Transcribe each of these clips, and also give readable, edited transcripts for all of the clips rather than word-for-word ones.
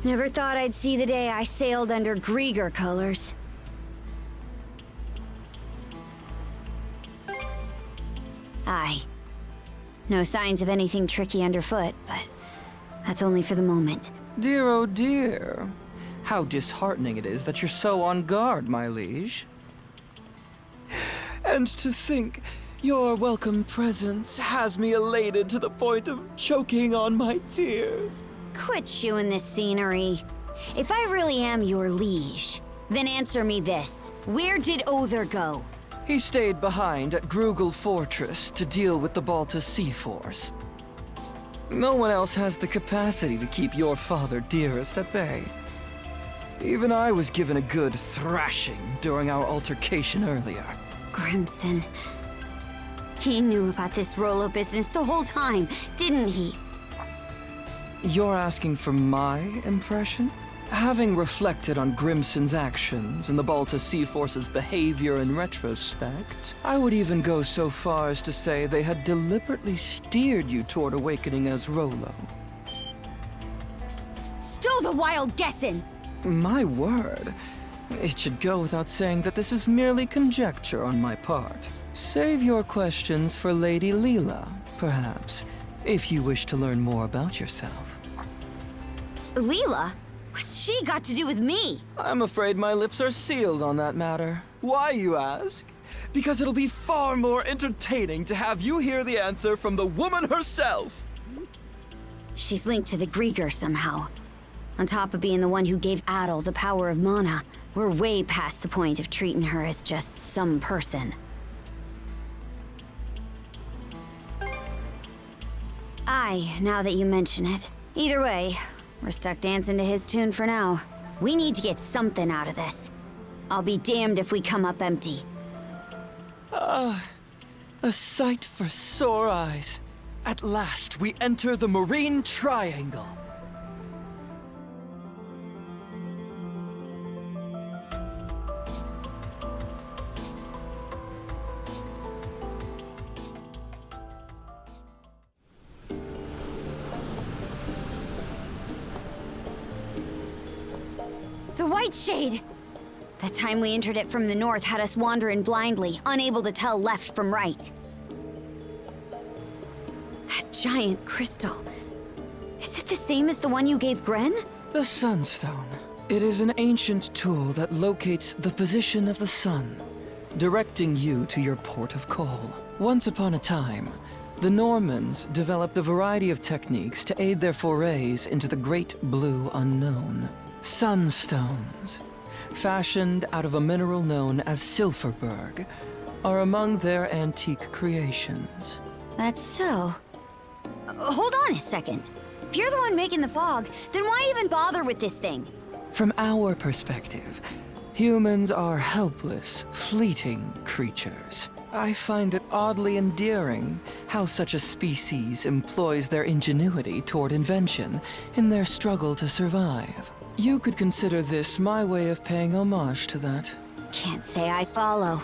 Never thought I'd see the day I sailed under Grieger colors. Aye. No signs of anything tricky underfoot, but that's only for the moment. Dear, oh dear. How disheartening it is that you're so on guard, my liege. And to think, your welcome presence has me elated to the point of choking on my tears. Quit chewing this scenery. If I really am your liege, then answer me this. Where did Other go? He stayed behind at Grugel Fortress to deal with the Balta Sea Force. No one else has the capacity to keep your father dearest at bay. Even I was given a good thrashing during our altercation earlier. Grimson. He knew about this Rollo business the whole time, didn't he? You're asking for my impression? Having reflected on Grimson's actions and the Balta Sea Force's behavior in retrospect, I would even go so far as to say they had deliberately steered you toward awakening as Rollo. Stow the wild guessin'! My word. It should go without saying that this is merely conjecture on my part. Save your questions for Lady Lila, perhaps, if you wish to learn more about yourself. Lila? What's she got to do with me? I'm afraid my lips are sealed on that matter. Why, you ask? Because it'll be far more entertaining to have you hear the answer from the woman herself. She's linked to the Grieger somehow. On top of being the one who gave Adel the power of mana, we're way past the point of treating her as just some person. Aye, now that you mention it. Either way, we're stuck dancing to his tune for now. We need to get something out of this. I'll be damned if we come up empty. A sight for sore eyes. At last, we enter the Marine Triangle. The White Shade! That time we entered it from the north had us wandering blindly, unable to tell left from right. That giant crystal. Is it the same as the one you gave Gren? The Sunstone. It is an ancient tool that locates the position of the sun, directing you to your port of call. Once upon a time, the Normans developed a variety of techniques to aid their forays into the great blue unknown. Sunstones, fashioned out of a mineral known as Silverberg, are among their antique creations. That's so. Hold on a second. If you're the one making the fog, then why even bother with this thing? From our perspective, humans are helpless, fleeting creatures. I find it oddly endearing how such a species employs their ingenuity toward invention in their struggle to survive. You could consider this my way of paying homage to that. Can't say I follow.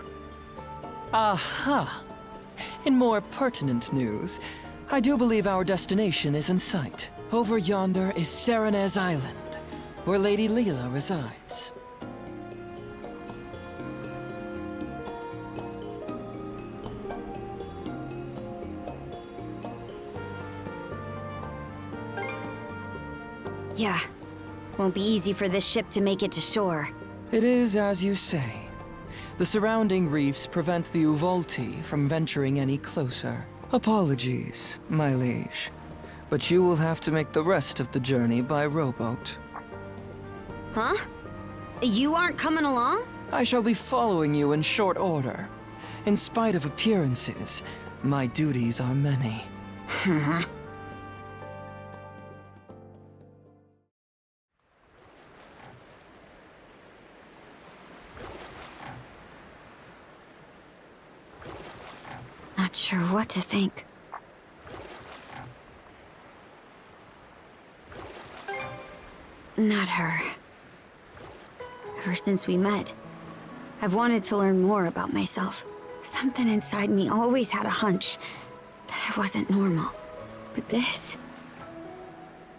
Aha! In more pertinent news, I do believe our destination is in sight. Over yonder is Serenez Island, where Lady Lila resides. Yeah. Won't be easy for this ship to make it to shore. It is as you say. The surrounding reefs prevent the Uvolti from venturing any closer. Apologies, my liege, but you will have to make the rest of the journey by rowboat. Huh? You aren't coming along? I shall be following you in short order. In spite of appearances, my duties are many. Not sure what to think. Not her. Ever since we met, I've wanted to learn more about myself. Something inside me always had a hunch that I wasn't normal. But this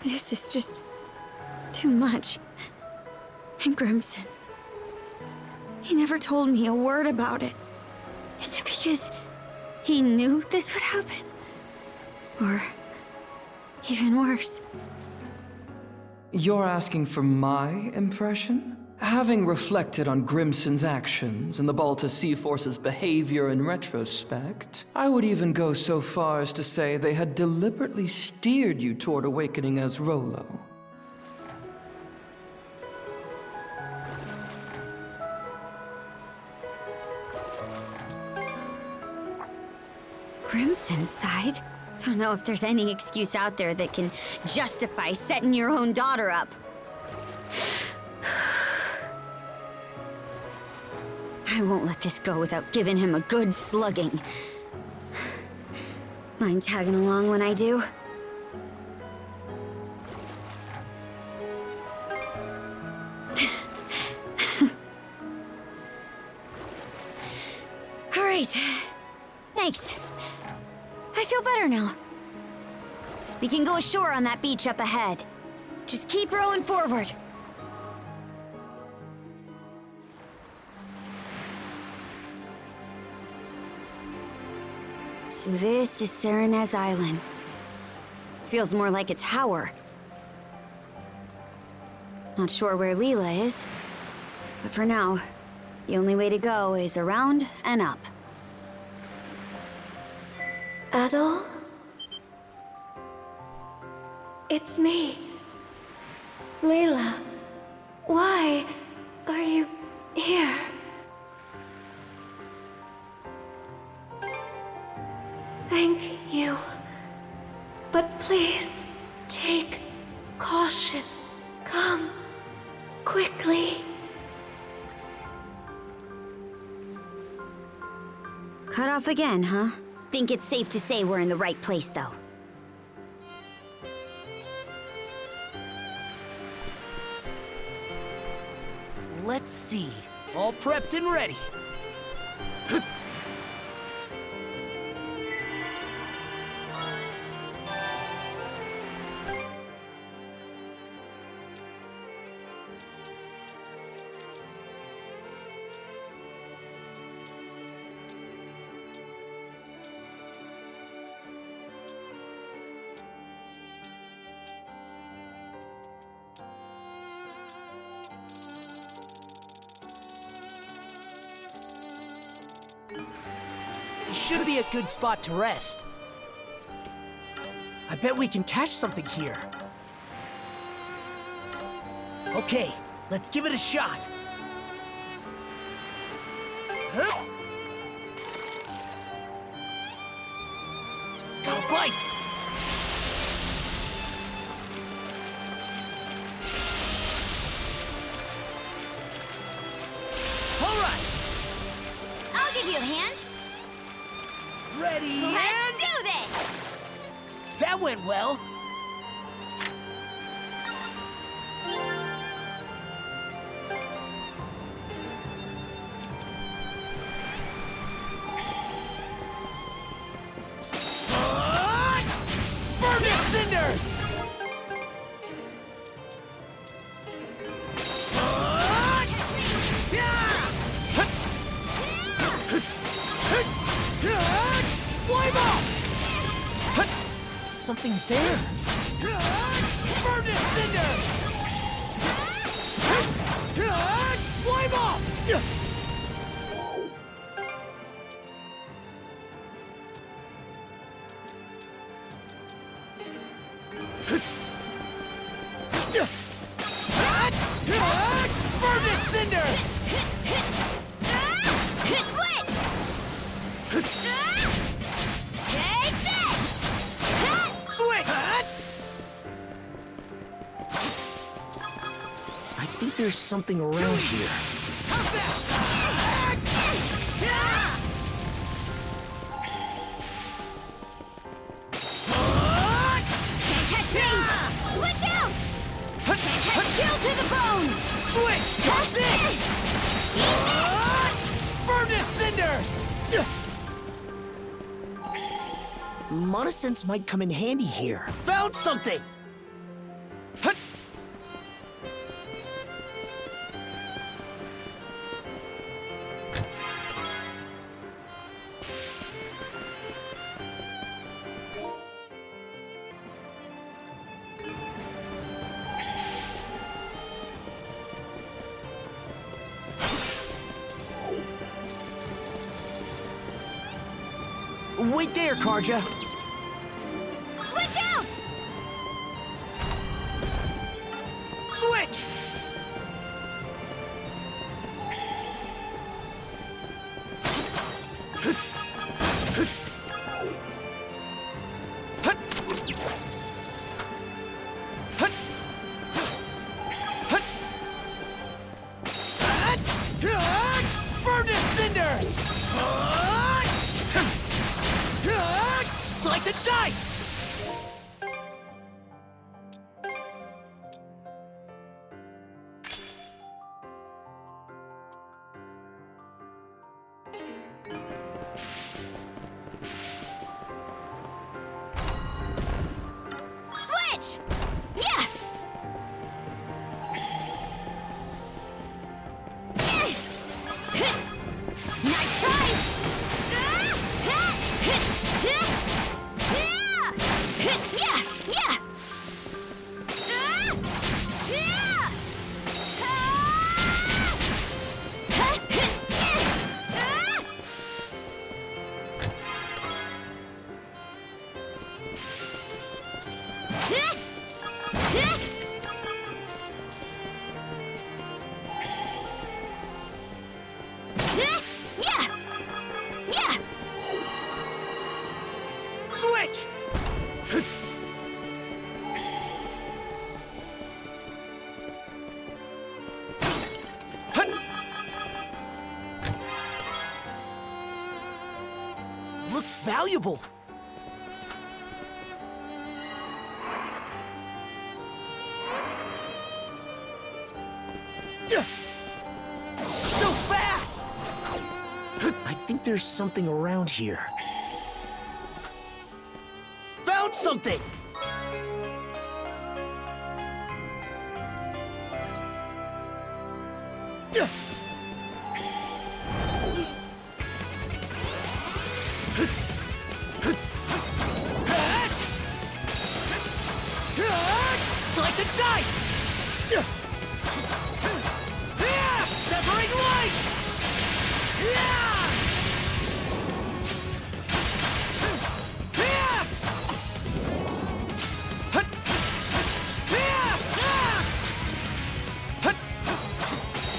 is just Too much. And Grimson, he never told me a word about it. Is it because he knew this would happen? Or even worse? You're asking for my impression? Having reflected on Grimson's actions and the Balta Sea Force's behavior in retrospect, I would even go so far as to say they had deliberately steered you toward awakening as Rolo. Grimson's side? Don't know if there's any excuse out there that can justify setting your own daughter up. I won't let this go without giving him a good slugging. Mind tagging along when I do? All right. Thanks. I feel better now. We can go ashore on that beach up ahead. Just keep rowing forward. So this is Serenez Island. Feels more like a tower. Not sure where Lila is, but for now, the only way to go is around and up. Adol? It's me. Lila. Why are you here? Thank you. But please, take caution. Come. Quickly. Cut off again, huh? Think it's safe to say we're in the right place, though. Let's see. All prepped and ready. Should be a good spot to rest. I bet we can catch something here. Okay, let's give it a shot. Huh? Got a bite! All right! I'll give you a hand. Ready, Let's do this! That went well. Burn your cinders! Flame up! Something's there. Burn your cinders! Flame up! Burn your cinders! Switch! Take this! Switch! I think there's something around here. Can't catch me! Switch out! Can't catch chill to the bone! Switch! Watch this! Burn your cinders! Monosense might come in handy here. Found something! Wait there, Karja. Switch out! Switch! Burn to cinders! Slice and dice! Switch! Yeah! Nice try! Switch! Looks valuable. So fast! I think there's something around here. Found something! Slice and dice! Severing light!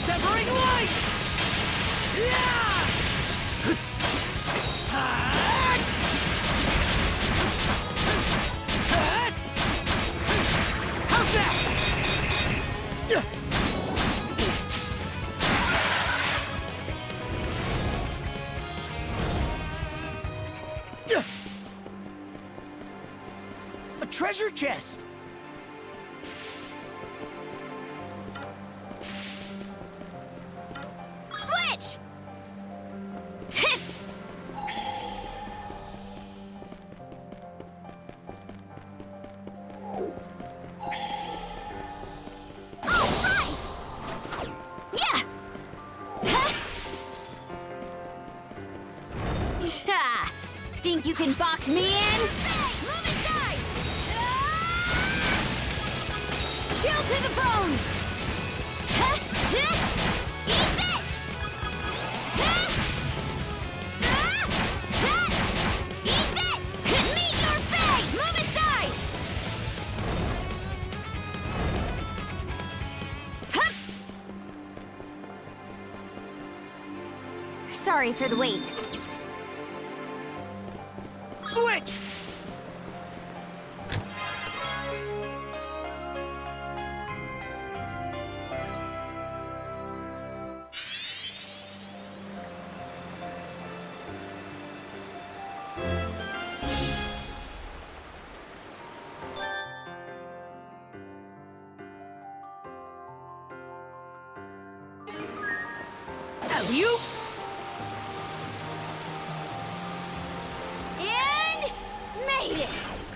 Severing light! How's that? A treasure chest! Switch! All right! Yeah! Ha! Think you can box me in? Move aside! Chill to the bone! Eat this! Eat this! Meet your fate! Move aside! Sorry for the wait. Switch! You? And made it!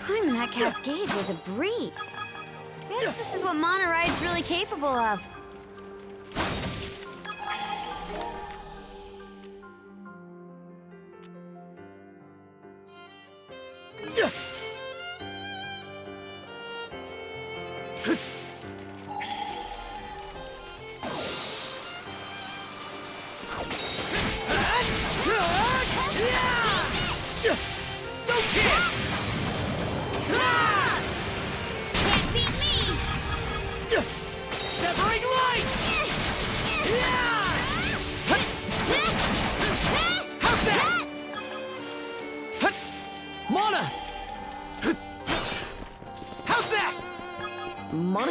Climbing that cascade was a breeze. Guess this is what Monoride's really capable of.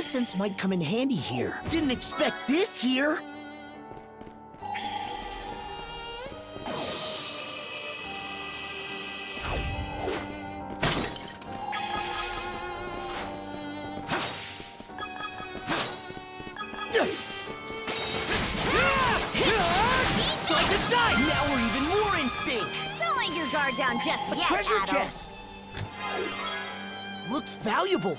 sense might come in handy here. Didn't expect this here. Now we're even more in sync. Don't let your guard down just A yet, treasure Adel. chest. Looks valuable.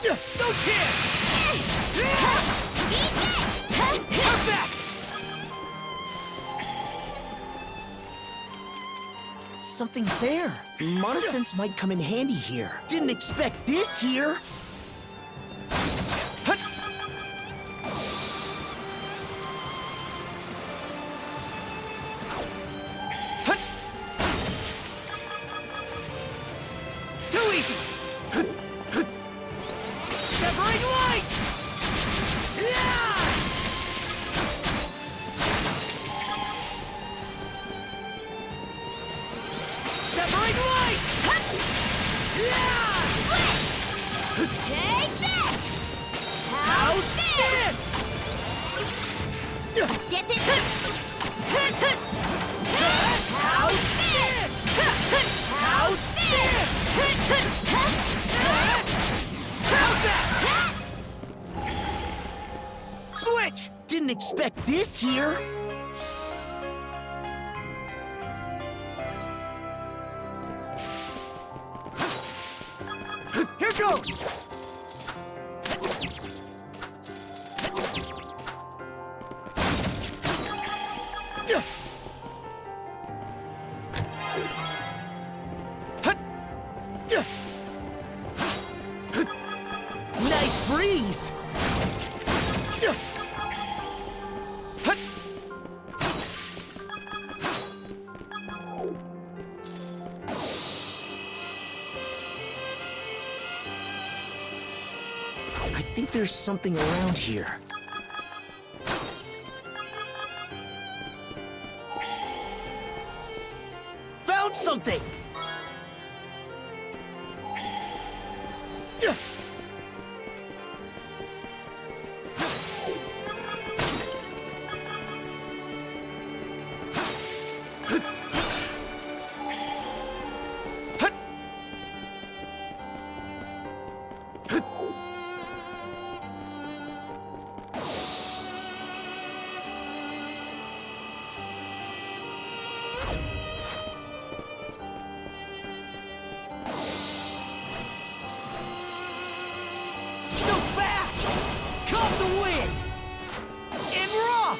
No chance! Perfect! Something's there. Mana sense might come in handy here. Didn't expect this here. Too easy! Severing light! Yeah! Severing light! Yeah! Take this! How's this? Let's get this! How's this? How's this? How's that? Switch! Didn't expect this here. Here goes! Nice breeze! I think there's something around here. Found something! So fast! Caught the wind! And raw!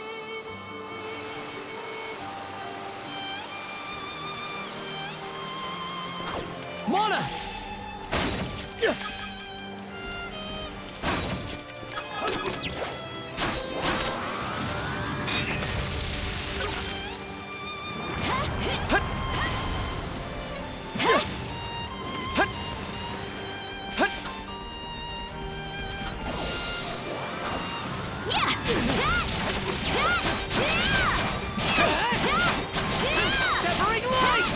Mana! Severing light!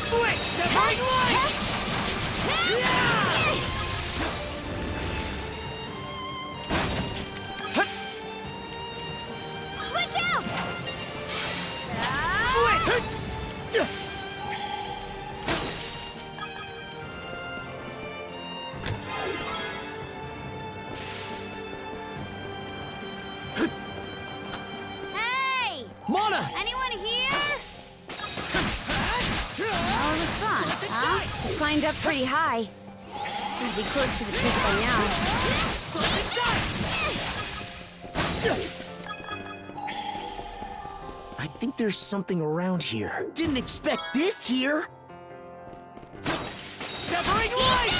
Switch! Severing light! Switch out! Switch! Hey! Mana! Anyone here? No response, huh? You climbed up pretty high. Gotta be close to the peak by now. I think there's something around here. Didn't expect this here. Severing light!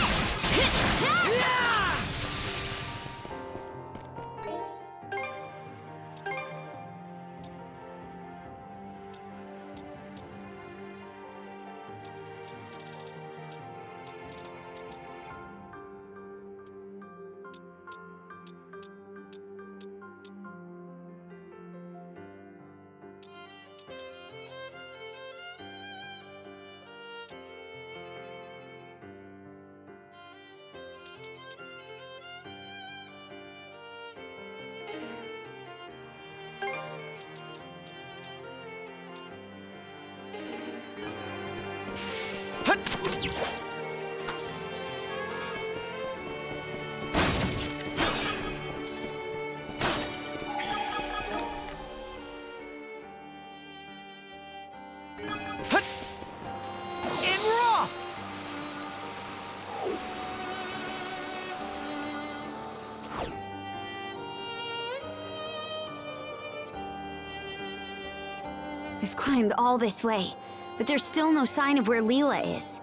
We've climbed all this way, but there's still no sign of where Lila is.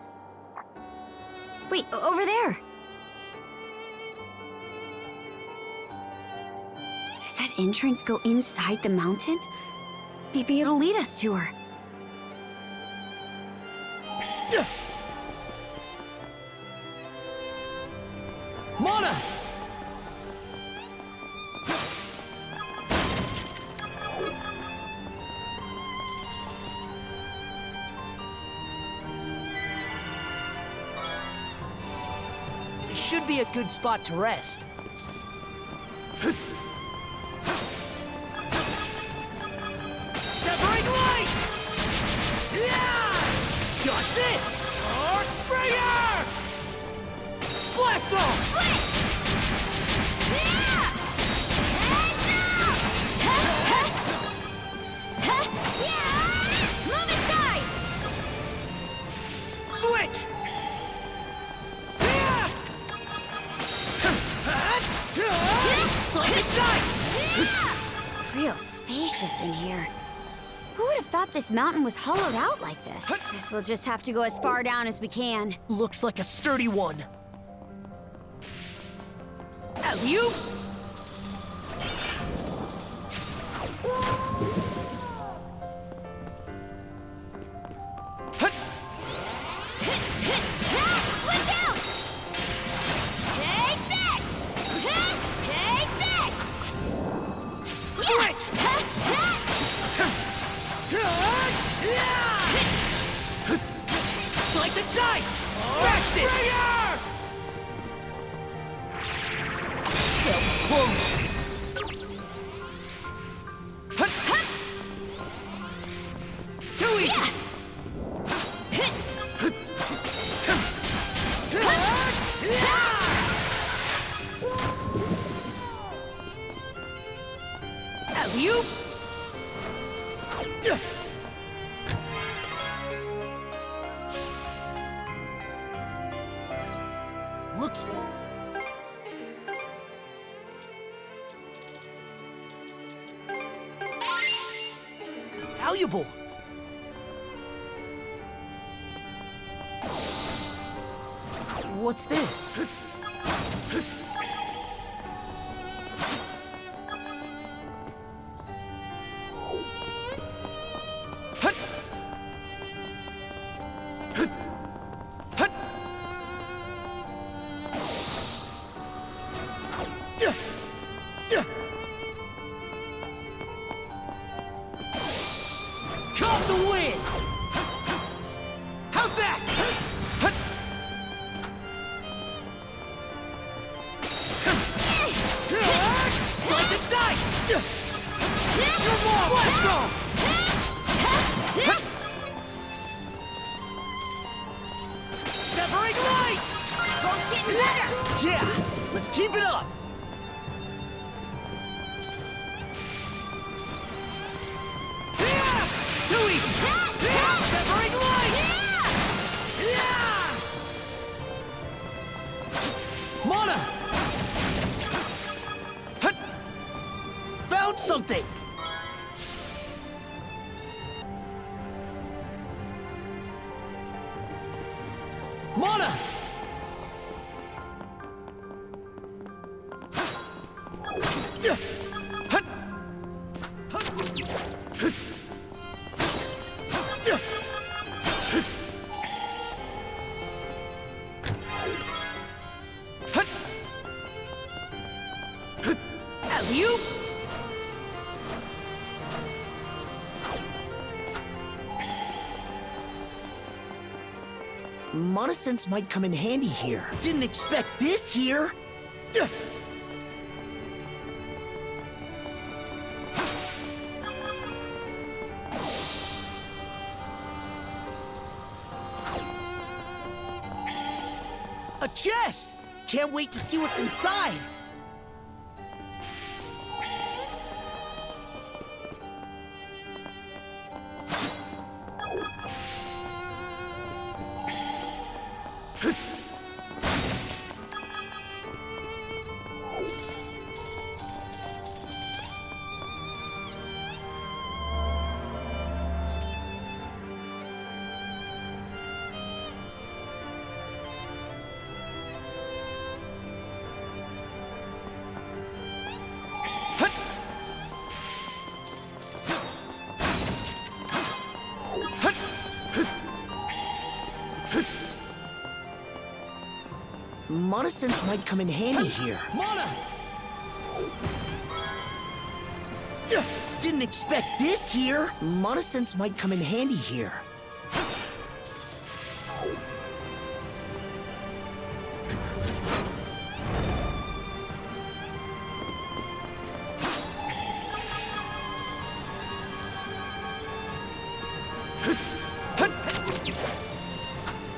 Wait, over there! Does that entrance go inside the mountain? Maybe it'll lead us to her. Mana! This should be a good spot to rest. Severing light! Yeah! Dodge this! Earthbringer! Blast off! Switch! Yeah! Heads up! Yeah! Move aside! Switch! Slice and dice! Real spacious in here. Who would have thought this mountain was hollowed out like this? Guess we'll just have to go as far down as we can. Looks like a sturdy one. Alley-oop! Switch out! Take this! Take this! Switch! Slice and dice! Smashed it! That was close. Too easy! Alley-oop! Looks valuable. What's this? Caught the wind! How's that? Slice and dice! Your more! Blast off! Severing light! Both getting better! Yeah, let's keep it up! Too easy! Monosense might come in handy here. Didn't expect this here! A chest! Can't wait to see what's inside! Monosense might come in handy here. Mana! Didn't expect this here! Monosense might come in handy here.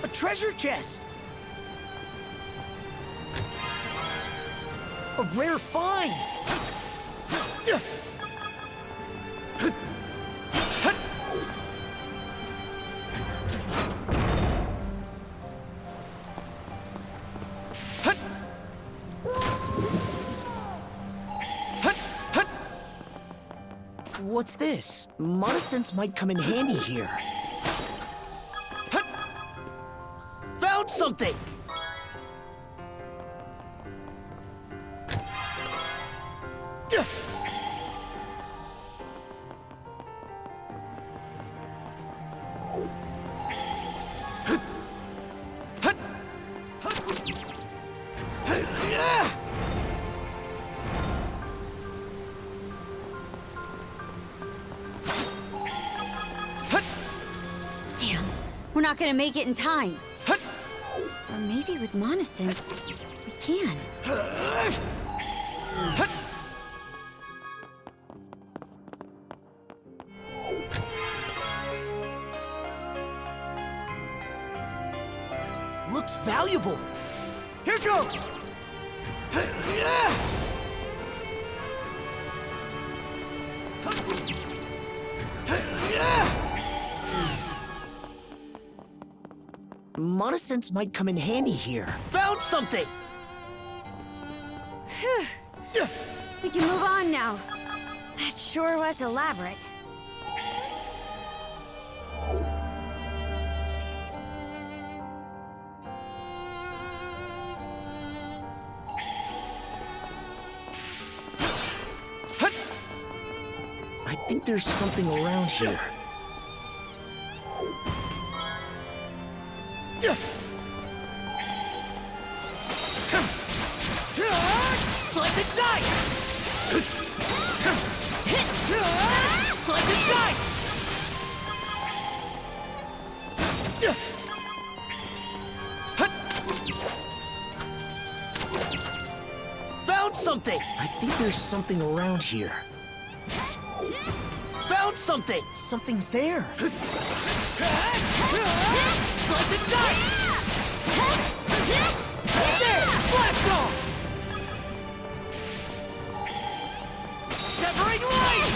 A treasure chest! A rare find! What's this? Monosense might come in handy here. Found something! Damn, we're not gonna make it in time. Or maybe with Monosense, we can. Looks valuable. Here goes! Monosense might come in handy here. Found something! We can move on now. That sure was elaborate. I think there's something around here. Slice and dice! Slice and dice! Found something! I think there's something around here. Found something! Something's there. Slice and dice! There! Blast off! Severing light!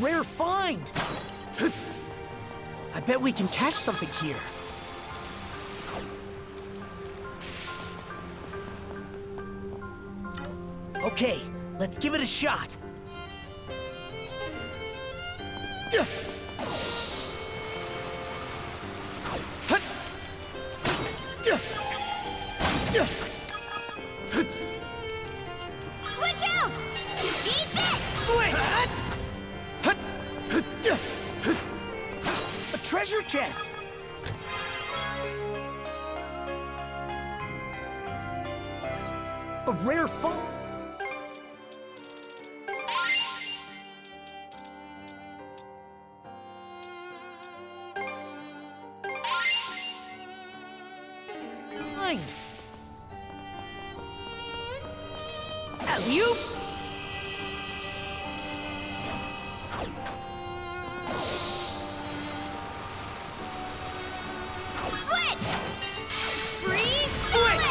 rare find! I bet we can catch something here. Okay, let's give it a shot. Switch out! Eat this! Switch! A treasure chest! A rare find! Alley-oop! Switch! Freeze! Switch!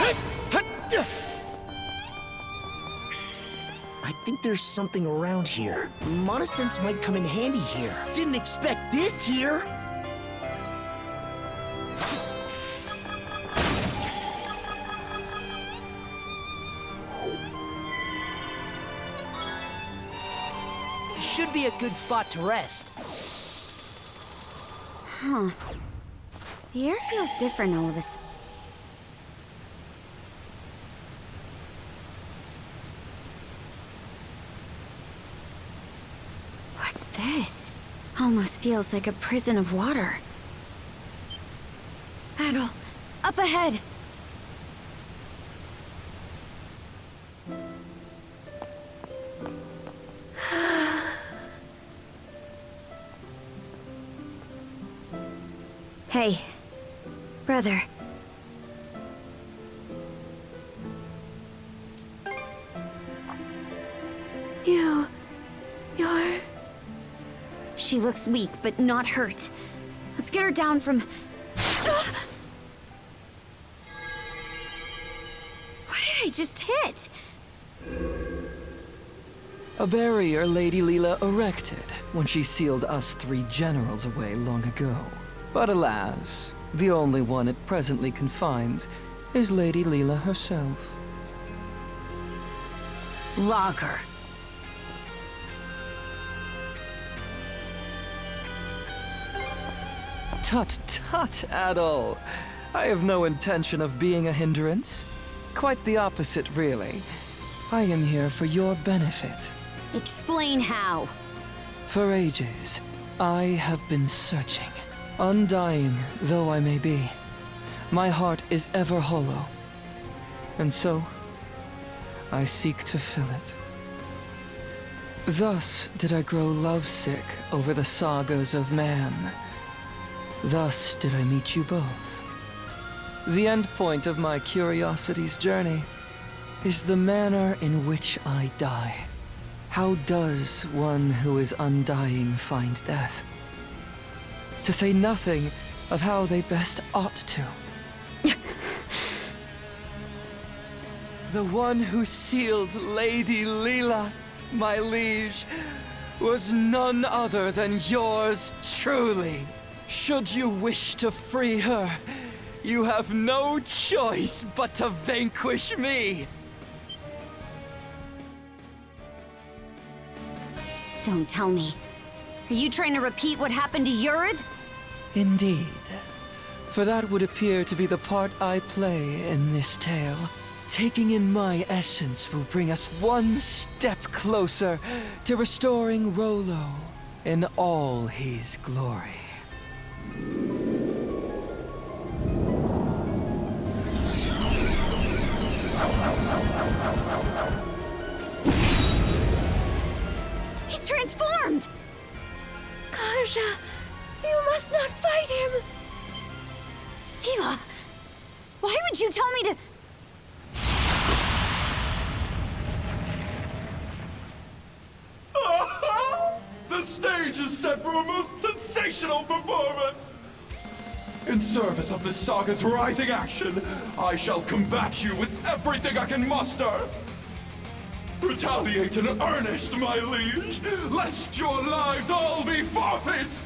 I think there's something around here. Monosense might come in handy here. Didn't expect this here! Should be a good spot to rest. Huh. The air feels different all of a sudden. What's this? Almost feels like a prison of water. Riddle, up ahead! Hey, brother. You're... She looks weak, but not hurt. Let's get her down from... What did I just hit? A barrier Lady Lila erected when she sealed us 3 generals away long ago. But alas, the only one it presently confines is Lady Lila herself. Lager. Tut tut, Adol. I have no intention of being a hindrance. Quite the opposite, really. I am here for your benefit. Explain how. For ages, I have been searching. Undying though I may be, my heart is ever hollow. And so, I seek to fill it. Thus did I grow lovesick over the sagas of man. Thus did I meet you both. The end point of my curiosity's journey is the manner in which I die. How does one who is undying find death? To say nothing of how they best ought to. The one who sealed Lady Lila, my liege, was none other than yours truly. Should you wish to free her, you have no choice but to vanquish me. Don't tell me. Are you trying to repeat what happened to yours? Indeed. For that would appear to be the part I play in this tale. Taking in my essence will bring us one step closer to restoring Rollo in all his glory. He transformed! Kaja, you must not fight him! Lila! Why would you tell me to... The stage is set for a most sensational performance! In service of this saga's rising action, I shall combat you with everything I can muster! Retaliate in earnest, my liege, lest your lives all be forfeit!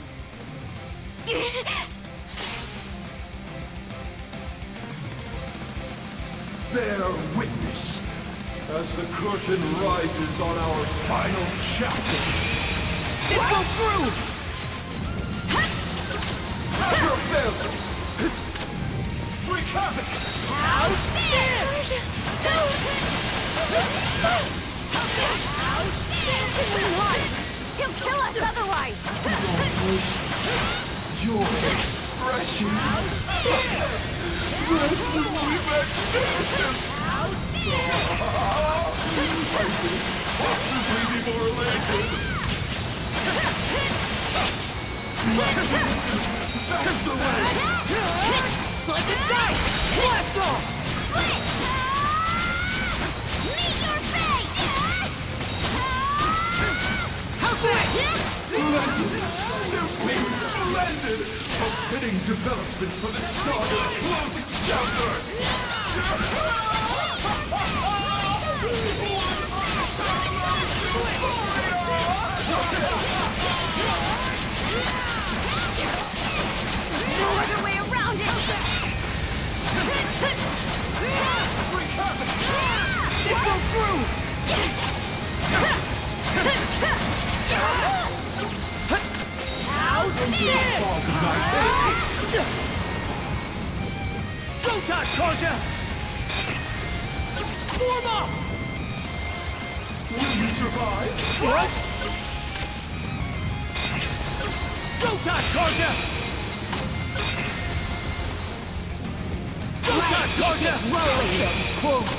Bear witness as the curtain rises on our final chapter. It goes through! After failure! Wreak havoc! How's this? Go! Fight! Win hard! He'll kill us otherwise! Your expression! Mercifully magnificent! I could possibly be more elated! That's the way! Slice and dice! Blast off! Switch! Meet your fate! How's that? Splendid! Simply splendid! A fitting development for the saga's closing chapter! No other way around it! It goes through! How's this? Go time, Karja! Form up! Will you survive? What? Go time, Karja! Go time, Karja! That was close!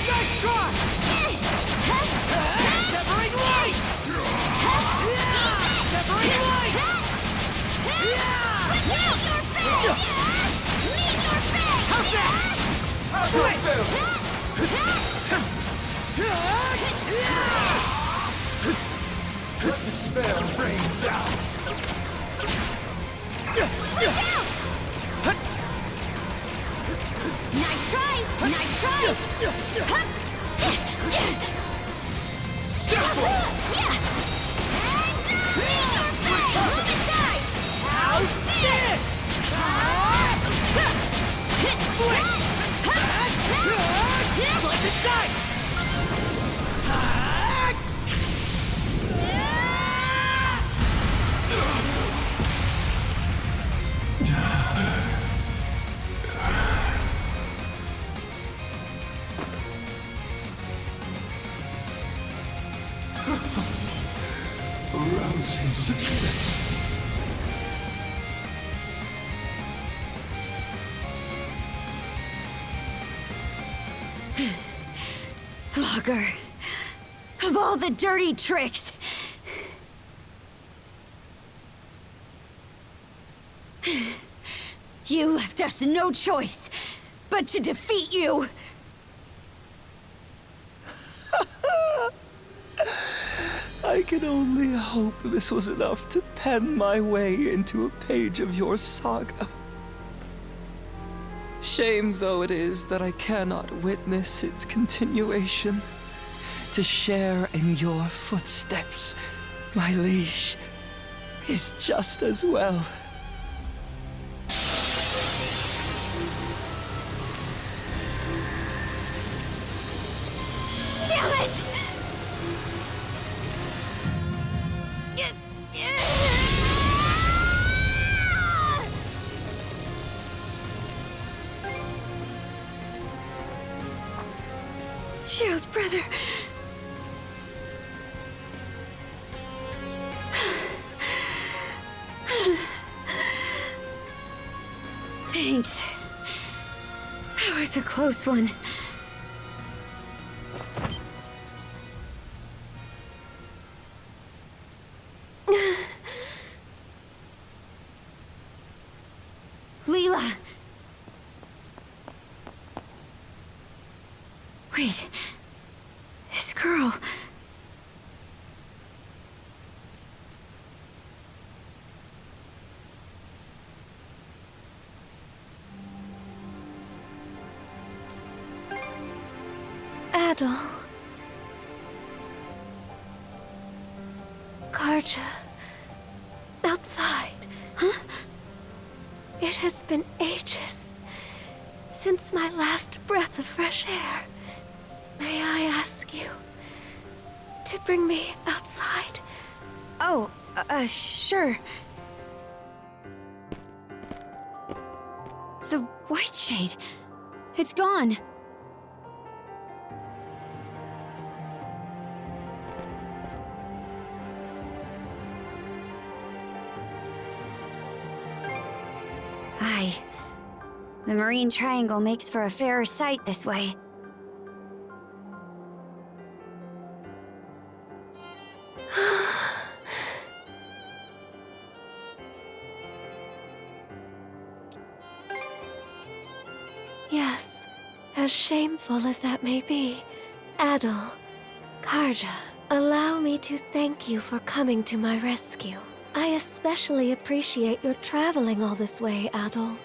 Nice try! Severing light! Severing light! How's that? After failure! Let despair rain down! Nice try! Nice try! Simple! Move aside! How's this? Switch! Slice and dice! Rousing success. Logger. Of all the dirty tricks. You left us no choice but to defeat you. I can only hope this was enough to pen my way into a page of your saga. Shame though it is that I cannot witness its continuation. To share in your footsteps, my liege, is just as well. Damn it! Shield brother. Thanks. That was a close one. Lila. Wait. This girl. Adol. Karja. Outside. Huh? It has been ages since my last breath of fresh air. May I ask you to bring me outside? Oh, sure. The white shade. It's gone. Aye. The marine triangle makes for a fairer sight this way. Yes, as shameful as that may be, Adol, Karja, allow me to thank you for coming to my rescue. I especially appreciate your traveling all this way, Adol.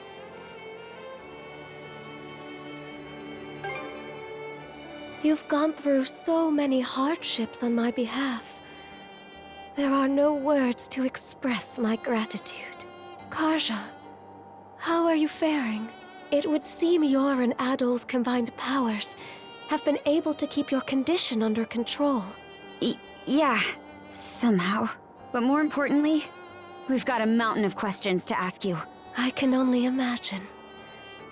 You've gone through so many hardships on my behalf. There are no words to express my gratitude. Karja, how are you faring? It would seem your and Adol's combined powers have been able to keep your condition under control. Yeah, somehow. But more importantly, we've got a mountain of questions to ask you. I can only imagine.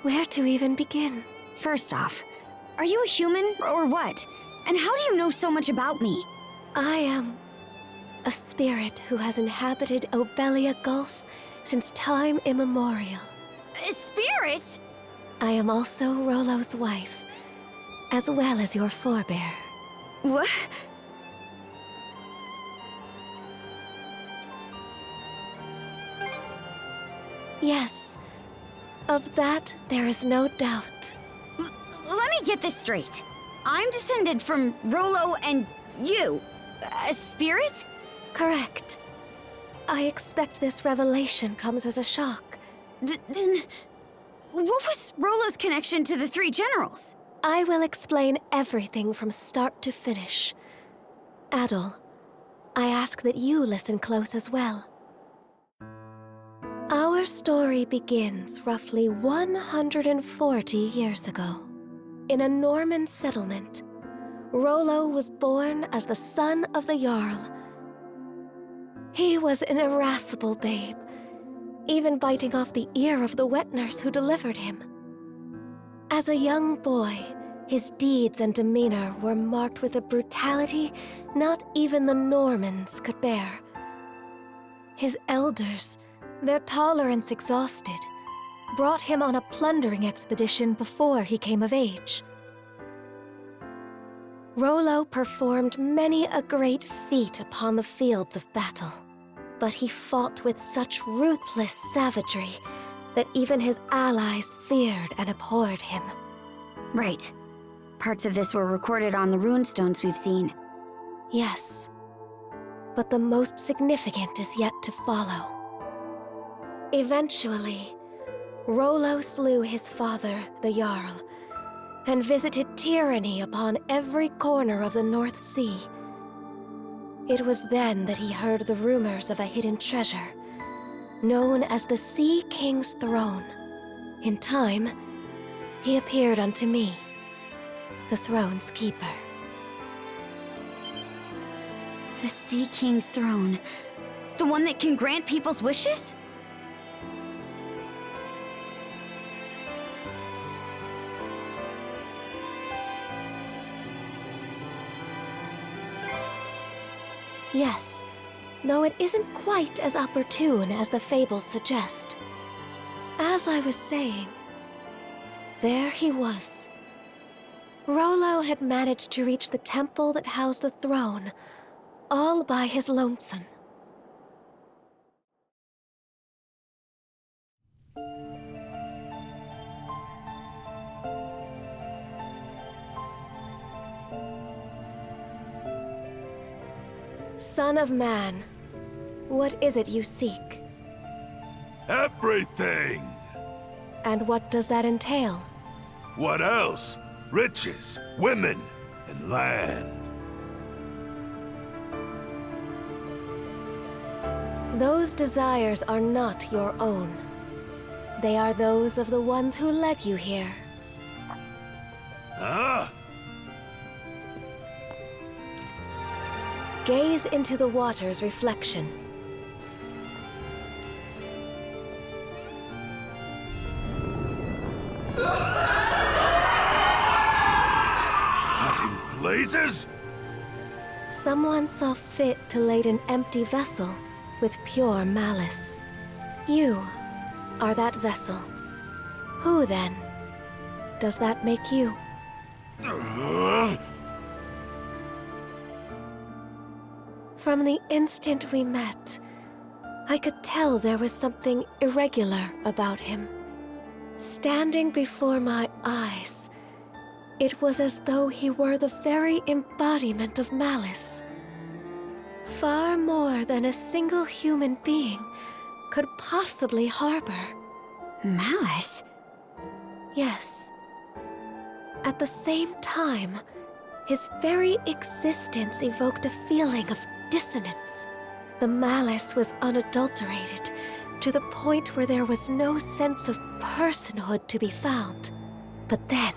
Where to even begin? First off, are you a human or what? And how do you know so much about me? I am a spirit who has inhabited Obelia Gulf since time immemorial. A spirit? I am also Rollo's wife, as well as your forebear. What? Yes, of that there is no doubt. Let me get this straight. I'm descended from Rollo and you. A spirit? Correct. I expect this revelation comes as a shock. Then, what was Rollo's connection to the three generals? I will explain everything from start to finish. Adol, I ask that you listen close as well. Our story begins roughly 140 years ago. In a Norman settlement, Rollo was born as the son of the Jarl. He was an irascible babe, even biting off the ear of the wet nurse who delivered him. As a young boy, his deeds and demeanor were marked with a brutality not even the Normans could bear. His elders, their tolerance exhausted, brought him on a plundering expedition before he came of age. Rollo performed many a great feat upon the fields of battle, but he fought with such ruthless savagery that even his allies feared and abhorred him. Right. Parts of this were recorded on the runestones we've seen. Yes, but the most significant is yet to follow. Eventually, Rollo slew his father, the Jarl, and visited tyranny upon every corner of the North Sea. It was then that he heard the rumors of a hidden treasure, known as the Sea King's Throne. In time, he appeared unto me, the throne's keeper. The Sea King's throne. The one that can grant people's wishes? Yes, though it isn't quite as opportune as the fables suggest. As I was saying, there he was. Rollo had managed to reach the temple that housed the throne, all by his lonesome. Son of man, what is it you seek? Everything! And what does that entail? What else? Riches, women, and land. Those desires are not your own. They are those of the ones who led you here. Huh? Gaze into the water's reflection. What in blazes? Someone saw fit to lade an empty vessel with pure malice. You are that vessel. Who, then, does that make you? From the instant we met, I could tell there was something irregular about him. Standing before my eyes, it was as though he were the very embodiment of malice. Far more than a single human being could possibly harbor. Malice? Yes. At the same time, his very existence evoked a feeling of dissonance. The malice was unadulterated, to the point where there was no sense of personhood to be found. But then...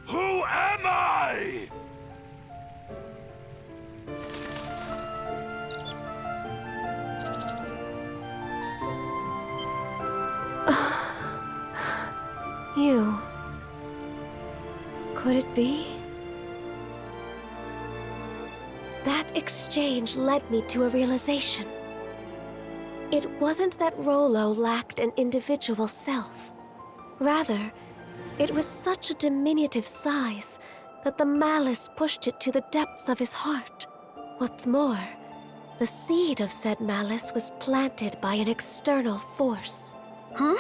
Who am I? You... Could it be? That exchange led me to a realization. It wasn't that Rollo lacked an individual self. Rather, it was such a diminutive size that the malice pushed it to the depths of his heart. What's more, the seed of said malice was planted by an external force. Huh?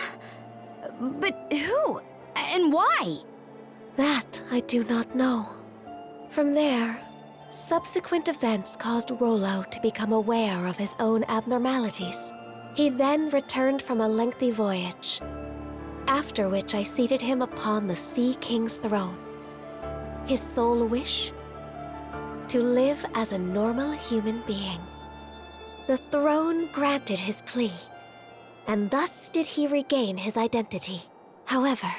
But who? And why? That I do not know. From there, subsequent events caused Rollo to become aware of his own abnormalities. He then returned from a lengthy voyage, after which I seated him upon the Sea King's throne. His sole wish? To live as a normal human being. The throne granted his plea, and thus did he regain his identity. However,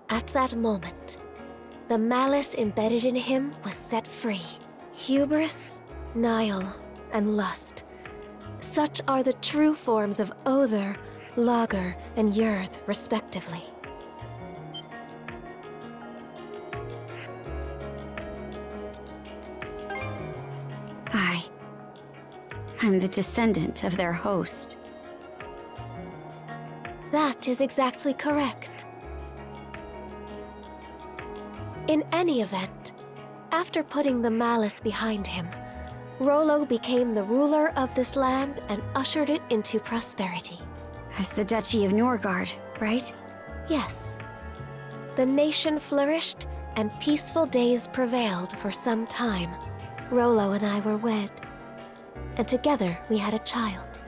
at that moment, the malice embedded in him was set free. Hubris, Nile, and lust. Such are the true forms of Other, Lager, and Yurth, respectively. I'm the descendant of their host. That is exactly correct. In any event, after putting the malice behind him, Rollo became the ruler of this land and ushered it into prosperity. As the Duchy of Norgard, right? Yes. The nation flourished and peaceful days prevailed for some time. Rollo and I were wed, and together we had a child.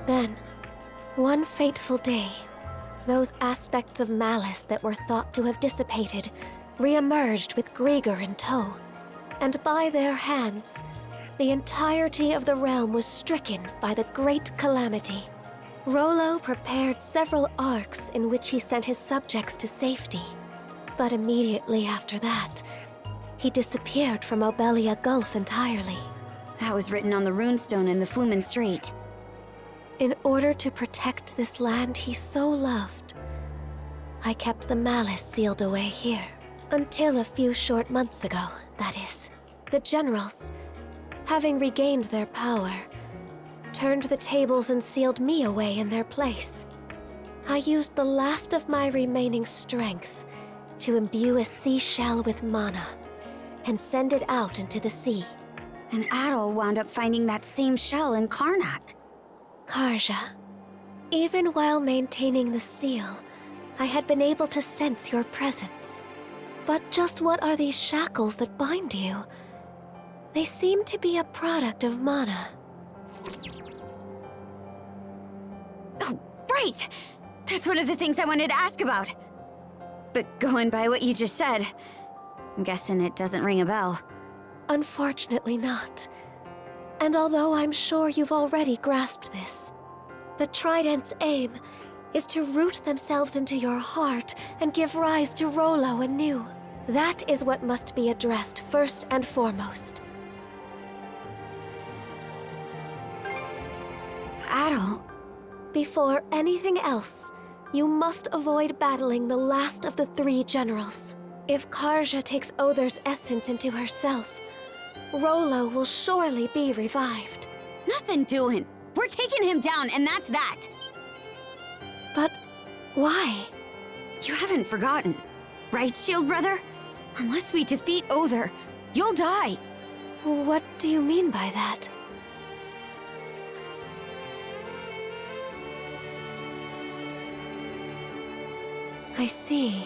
Then, one fateful day, those aspects of malice that were thought to have dissipated re-emerged with Gregor in tow, and by their hands, the entirety of the realm was stricken by the great calamity. Rollo prepared several arcs in which he sent his subjects to safety, but immediately after that, he disappeared from Obelia Gulf entirely. That was written on the runestone in the Flumen Strait. In order to protect this land he so loved, I kept the malice sealed away here. Until a few short months ago, that is. The generals, having regained their power, turned the tables and sealed me away in their place. I used the last of my remaining strength to imbue a seashell with mana and send it out into the sea. And Adol wound up finding that same shell in Karnak. Karja. Even while maintaining the seal, I had been able to sense your presence. But just what are these shackles that bind you? They seem to be a product of mana. Oh, right! That's one of the things I wanted to ask about. But going by what you just said, I'm guessing it doesn't ring a bell. Unfortunately not. And although I'm sure you've already grasped this, the Trident's aim is to root themselves into your heart and give rise to Rollo anew. That is what must be addressed first and foremost. Adol. Before anything else, you must avoid battling the last of the 3 generals. If Karja takes Other's essence into herself, Rollo will surely be revived. Nothing doing. We're taking him down, and that's that. But why? You haven't forgotten, right, Shield Brother? Unless we defeat Other, you'll die. What do you mean by that? I see.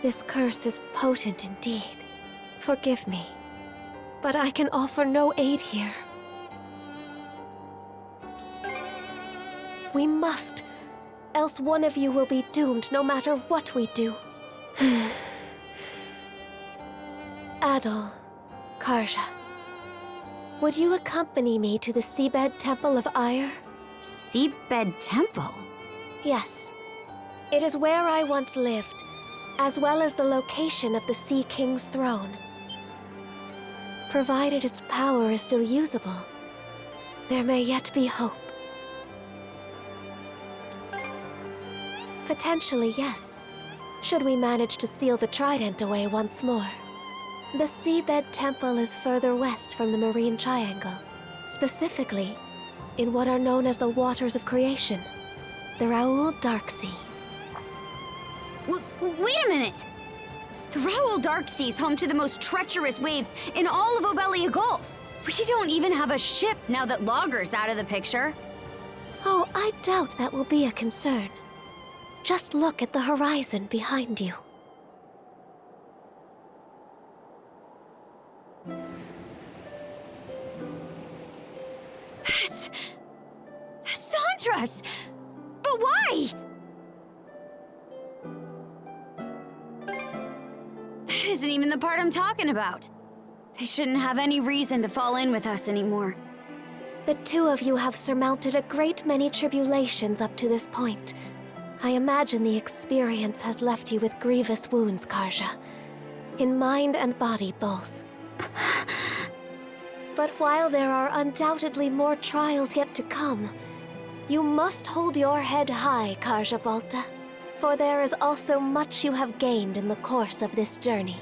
This curse is potent indeed. Forgive me, but I can offer no aid here. We must, else one of you will be doomed no matter what we do. Adol, Karja, would you accompany me to the Seabed Temple of Ire? Seabed Temple? Yes. It is where I once lived, as well as the location of the Sea King's throne. Provided its power is still usable, there may yet be hope. Potentially, yes, should we manage to seal the Trident away once more. The Seabed Temple is further west from the Marine Triangle, specifically in what are known as the Waters of Creation, the Raoul Darksea. Wait a minute! The Raoul Darksea is home to the most treacherous waves in all of Obelia Gulf. We don't even have a ship now that Logger's out of the picture. Oh, I doubt that will be a concern. Just look at the horizon behind you. That's Sandra's! But why? That isn't even the part I'm talking about. They shouldn't have any reason to fall in with us anymore. The 2 of you have surmounted a great many tribulations up to this point. I imagine the experience has left you with grievous wounds, Karja. In mind and body both. But while there are undoubtedly more trials yet to come, you must hold your head high, Karja Balta. For there is also much you have gained in the course of this journey.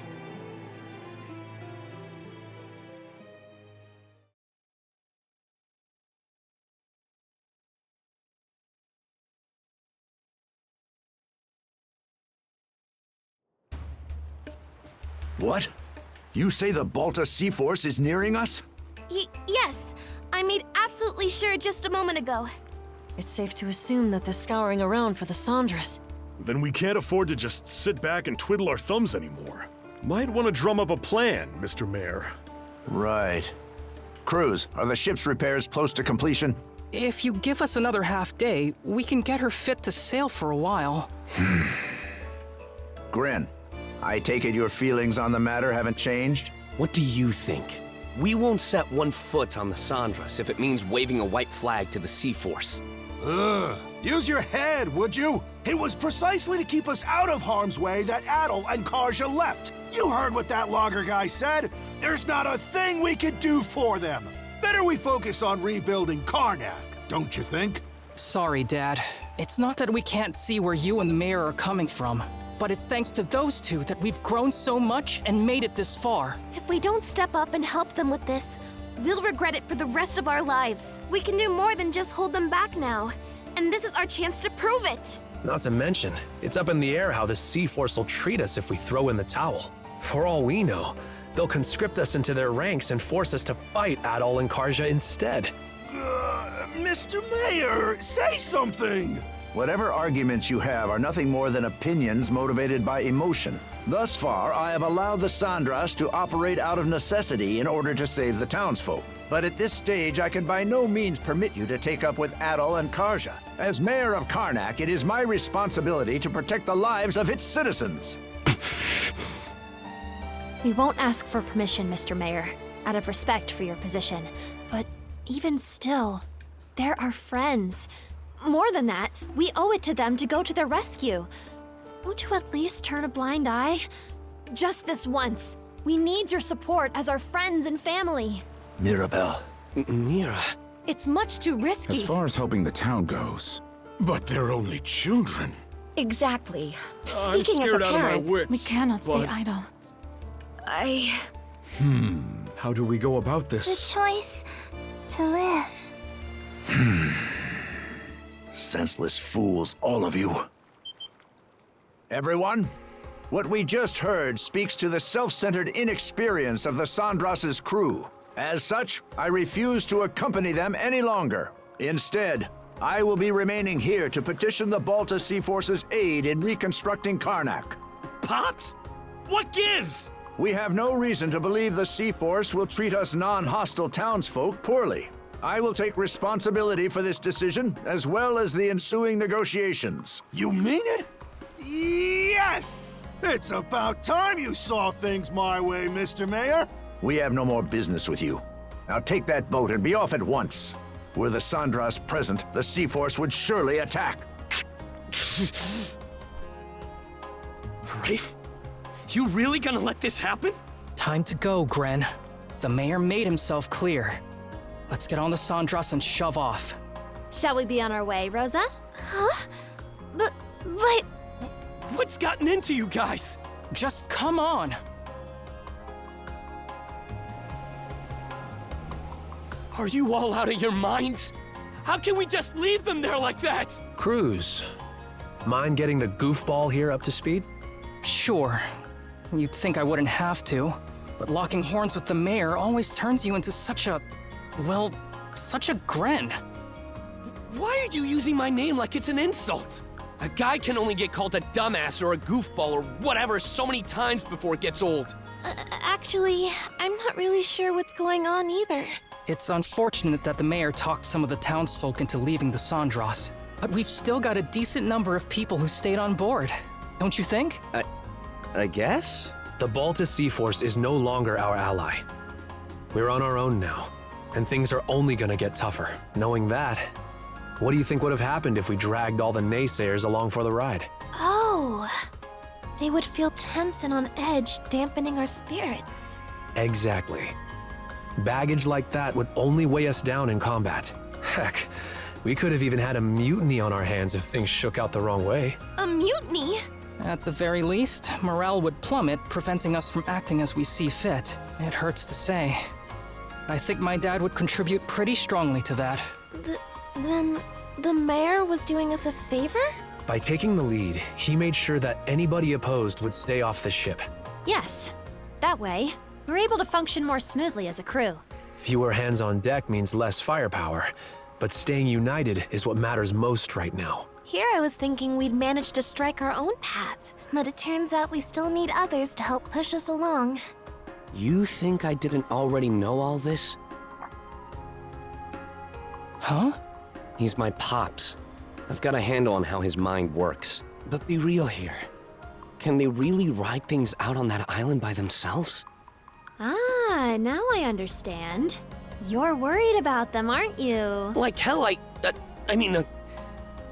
What? You say the Balta Sea Force is nearing us? Yes. I made absolutely sure just a moment ago. It's safe to assume that they're scouring around for the Sandras. Then we can't afford to just sit back and twiddle our thumbs anymore. Might want to drum up a plan, Mr. Mayor. Right. Cruz, are the ship's repairs close to completion? If you give us another half day, we can get her fit to sail for a while. Grin, I take it your feelings on the matter haven't changed? What do you think? We won't set one foot on the Sandras if it means waving a white flag to the Sea Force. Use your head, would you? It was precisely to keep us out of harm's way that Adol and Karja left. You heard what that logger guy said. There's not a thing we could do for them. Better we focus on rebuilding Karnak, don't you think? Sorry, Dad. It's not that we can't see where you and the mayor are coming from, but it's thanks to those 2 that we've grown so much and made it this far. If we don't step up and help them with this, we'll regret it for the rest of our lives. We can do more than just hold them back now, and this is our chance to prove it. Not to mention, it's up in the air how the Sea Force will treat us if we throw in the towel. For all we know, they'll conscript us into their ranks and force us to fight Adol and Karja instead. Mr. Mayor, say something! Whatever arguments you have are nothing more than opinions motivated by emotion. Thus far, I have allowed the Sandras to operate out of necessity in order to save the townsfolk. But at this stage, I can by no means permit you to take up with Adol and Karja. As mayor of Karnak, it is my responsibility to protect the lives of its citizens. We won't ask for permission, Mr. Mayor, out of respect for your position. But even still, they're our friends. More than that, we owe it to them to go to their rescue. Won't you at least turn a blind eye? Just this once. We need your support as our friends and family. Mirabelle. Mira. It's much too risky. As far as helping the town goes. But they're only children. Exactly. I'm Speaking as a scared out of my parent, wits. We cannot stay but- idle. How do we go about The this? choice to live. Senseless fools, all of you. Everyone, what we just heard speaks to the self-centered inexperience of the Sandras's crew. As such, I refuse to accompany them any longer. Instead, I will be remaining here to petition the Balta Sea Force's aid in reconstructing Karnak. Pops? What gives? We have no reason to believe the Sea Force will treat us non-hostile townsfolk poorly. I will take responsibility for this decision, as well as the ensuing negotiations. You mean it? Yes! It's about time you saw things my way, Mr. Mayor. We have no more business with you. Now take that boat and be off at once. Were the Sandras present, the Sea Force would surely attack. Rafe? You really gonna let this happen? Time to go, Gren. The mayor made himself clear. Let's get on the Sandras and shove off. Shall we be on our way, Rosa? Huh? But... What's gotten into you guys? Just come on. Are you all out of your minds? How can we just leave them there like that? Cruz, mind getting the goofball here up to speed? Sure. You'd think I wouldn't have to, but locking horns with the mayor always turns you into such a... well, such a Gren. Why are you using my name like it's an insult? A guy can only get called a dumbass or a goofball or whatever so many times before it gets old. Actually, I'm not really sure what's going on either. It's unfortunate that the mayor talked some of the townsfolk into leaving the Sandras, but we've still got a decent number of people who stayed on board. Don't you think? I guess? The Balta Sea Force is no longer our ally. We're on our own now, and things are only gonna get tougher. Knowing that, what do you think would have happened if we dragged all the naysayers along for the ride? Oh. They would feel tense and on edge, dampening our spirits. Exactly. Baggage like that would only weigh us down in combat. Heck, we could have even had a mutiny on our hands if things shook out the wrong way. A mutiny? At the very least, morale would plummet, preventing us from acting as we see fit. It hurts to say. I think my dad would contribute pretty strongly to that. Then the mayor was doing us a favor? By taking the lead, he made sure that anybody opposed would stay off the ship. Yes. That way, we're able to function more smoothly as a crew. Fewer hands on deck means less firepower, but staying united is what matters most right now. Here I was thinking we'd manage to strike our own path, but it turns out we still need others to help push us along. You think I didn't already know all this? Huh? He's my pops. I've got a handle on how his mind works. But be real here. Can they really ride things out on that island by themselves? Ah, now I understand. You're worried about them, aren't you? Like hell, I mean,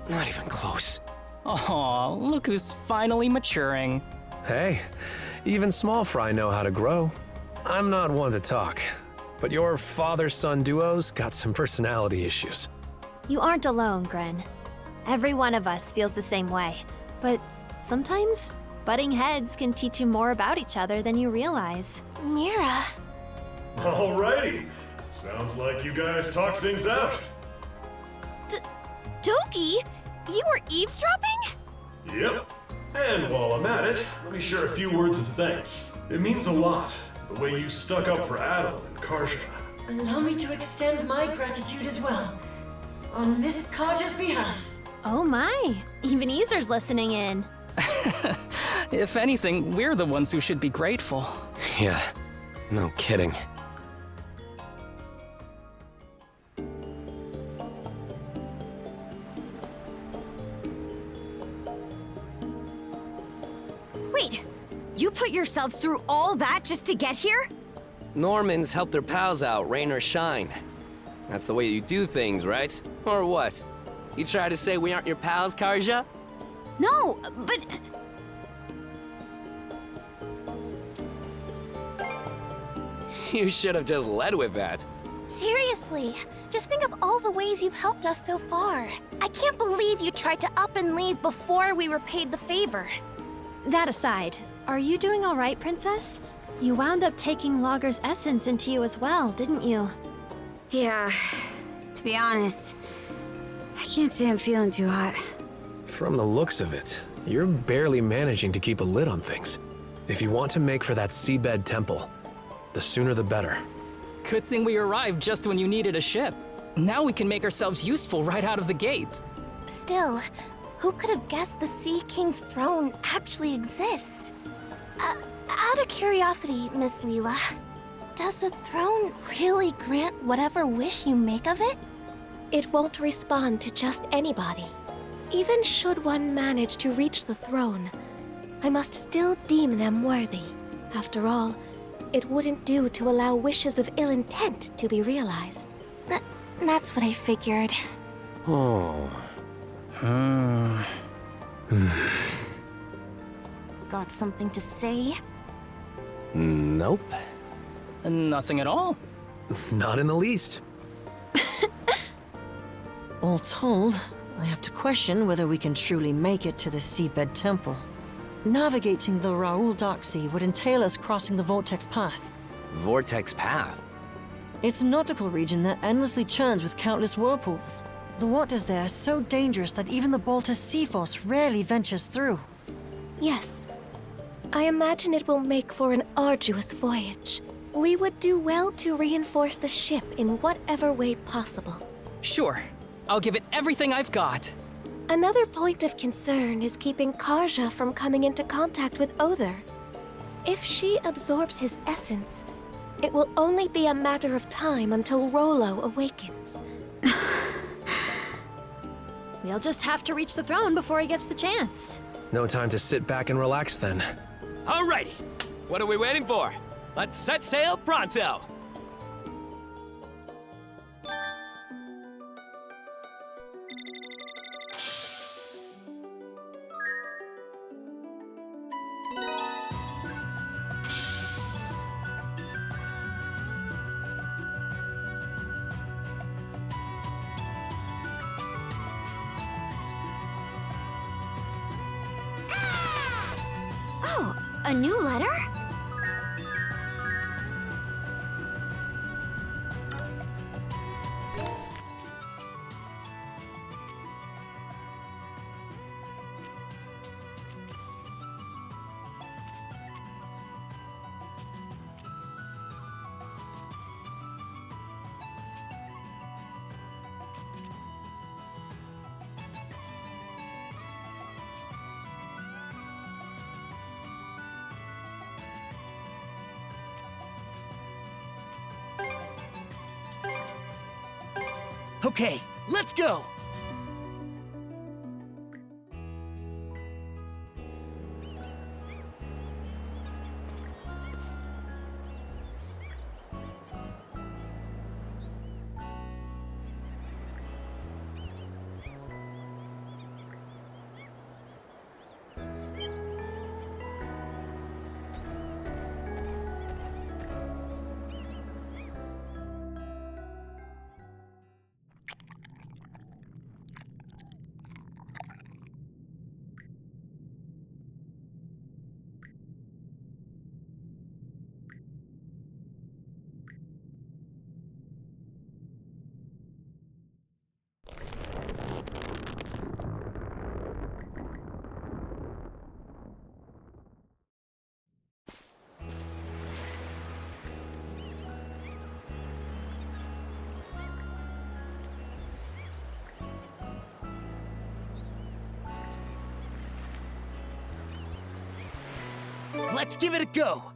not even close. Aw, look who's finally maturing. Hey, even small fry know how to grow. I'm not one to talk, but your father-son duo's got some personality issues. You aren't alone, Gren. Every one of us feels the same way. But sometimes, butting heads can teach you more about each other than you realize. Mira. Alrighty. Sounds like you guys talked things out. Doki, you were eavesdropping? Yep. And while I'm at it, let me share a few words of thanks. It means a lot, the way you stuck up for Adel and Karja. Allow me to extend my gratitude as well, on Miss Carter's behalf. Oh my, even Easer's listening in. If anything, we're the ones who should be grateful. Yeah, no kidding. Wait, You put yourselves through all that just to get here? Normans help their pals out, rain or shine. That's the way you do things, right? Or what? You try to say we aren't your pals, Karja? No, but... You should have just led with that. Seriously, just think of all the ways you've helped us so far. I can't believe you tried to up and leave before we repaid the favor. That aside, are you doing all right, Princess? You wound up taking Logger's essence into you as well, didn't you? Yeah, to be honest, I can't say I'm feeling too hot. From the looks of it, you're barely managing to keep a lid on things. If you want to make for that seabed temple, the sooner the better. Good thing we arrived just when you needed a ship. Now we can make ourselves useful right out of the gate. Still, who could have guessed the Sea King's throne actually exists? Out of curiosity, Miss Lila, does the throne really grant whatever wish you make of it? It won't respond to just anybody. Even should one manage to reach the throne, I must still deem them worthy. After all, it wouldn't do to allow wishes of ill intent to be realized. That's what I figured. Oh. Got something to say? Nope. Nothing at all. Not in the least. All told, I have to question whether we can truly make it to the Seabed Temple. Navigating the Raoul Dark Sea would entail us crossing the Vortex Path. Vortex Path? It's a nautical region that endlessly churns with countless whirlpools. The waters there are so dangerous that even the Baltus Sea Force rarely ventures through. Yes. I imagine it will make for an arduous voyage. We would do well to reinforce the ship in whatever way possible. Sure. I'll give it everything I've got. Another point of concern is keeping Karja from coming into contact with Other. If she absorbs his essence, it will only be a matter of time until Rollo awakens. We'll just have to reach the throne before he gets the chance. No time to sit back and relax then. Alrighty, what are we waiting for? Let's set sail pronto! Oh, a new letter? Okay, let's go! Let's give it a go!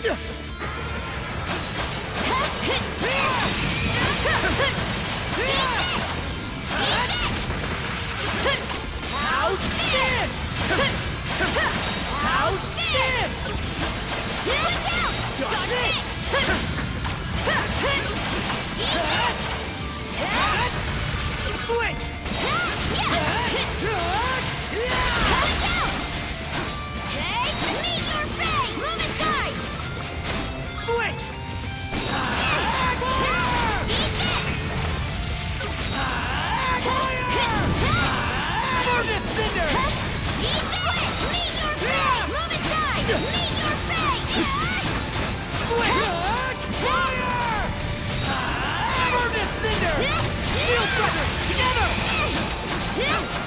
How's this? How's this? Watch out! Got this! Switch! Watch out! Okay, meet your fate! Move aside! Switch! Eat this! Burn this cinder! Eat this! Meet your fate! Move aside! Meet your fate! Switch! Fire! Burn this cinder! Shield breaker! Together!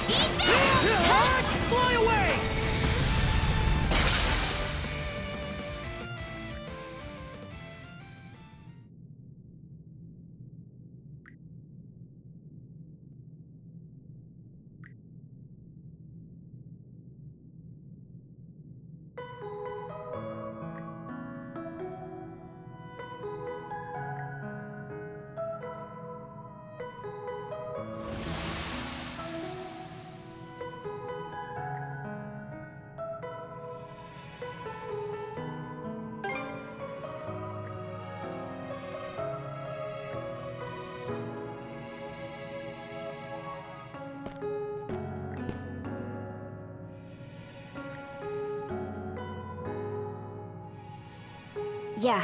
Eat this! Fly away! Yeah.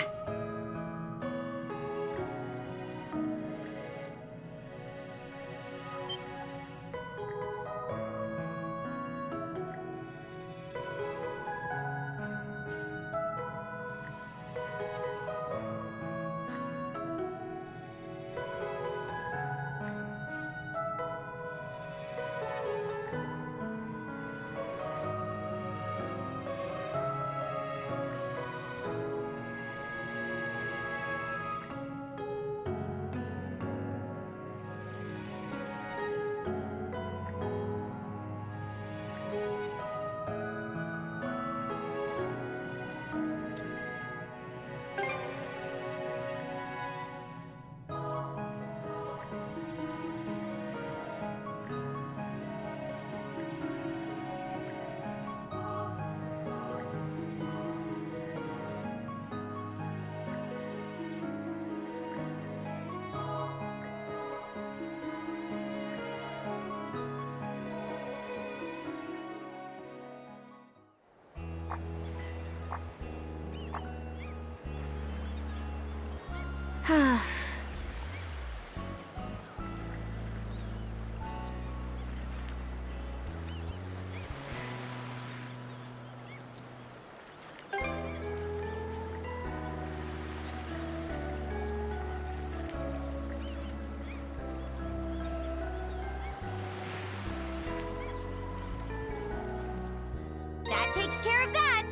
That takes care of that!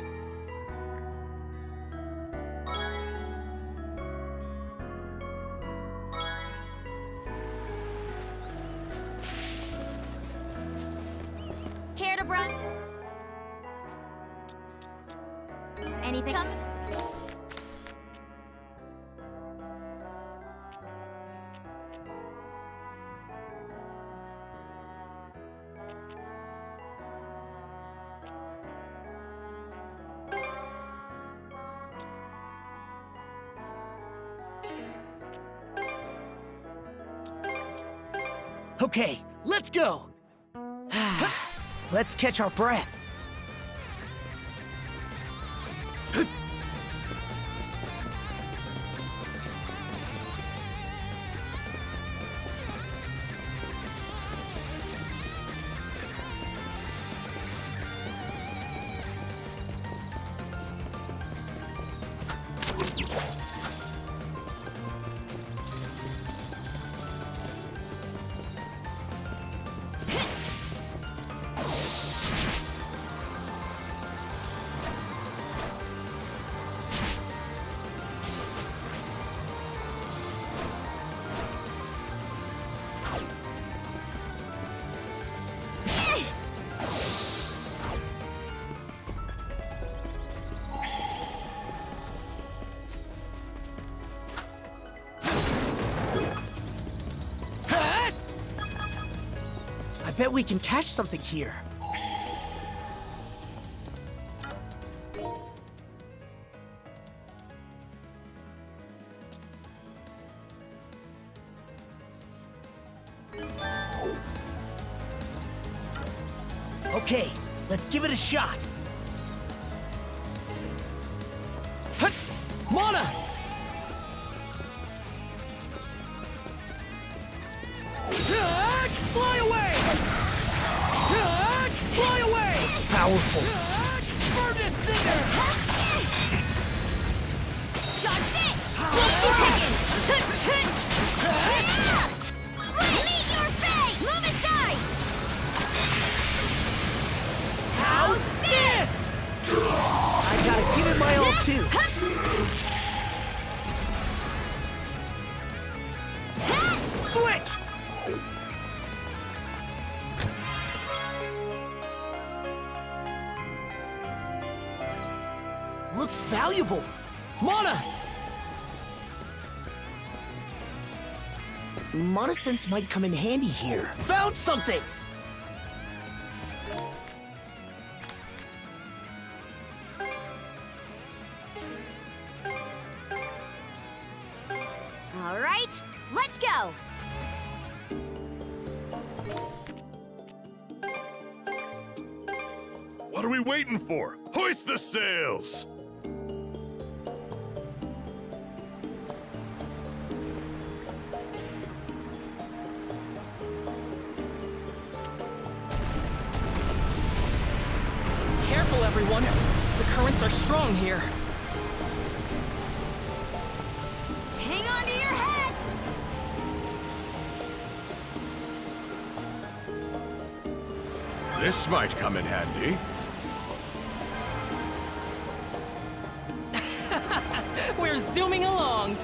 Care to brush? Anything? Come. Okay, let's go! Let's catch our breath. bet we can catch something here. Okay, let's give it a shot. Hut! Mana! Fly away! Fly away! It's powerful. Burn this cinder! Dodge this! 60 seconds! Switch! Meet your fate! Move aside! How's this? I gotta give it my all too. Switch! Looks valuable. Mana! Mana sense might come in handy here. Found something! All right, let's go! What are we waiting for? Hoist the sails! Careful, everyone. The currents are strong here. Hang on to your hats! This might come in handy. We're zooming along.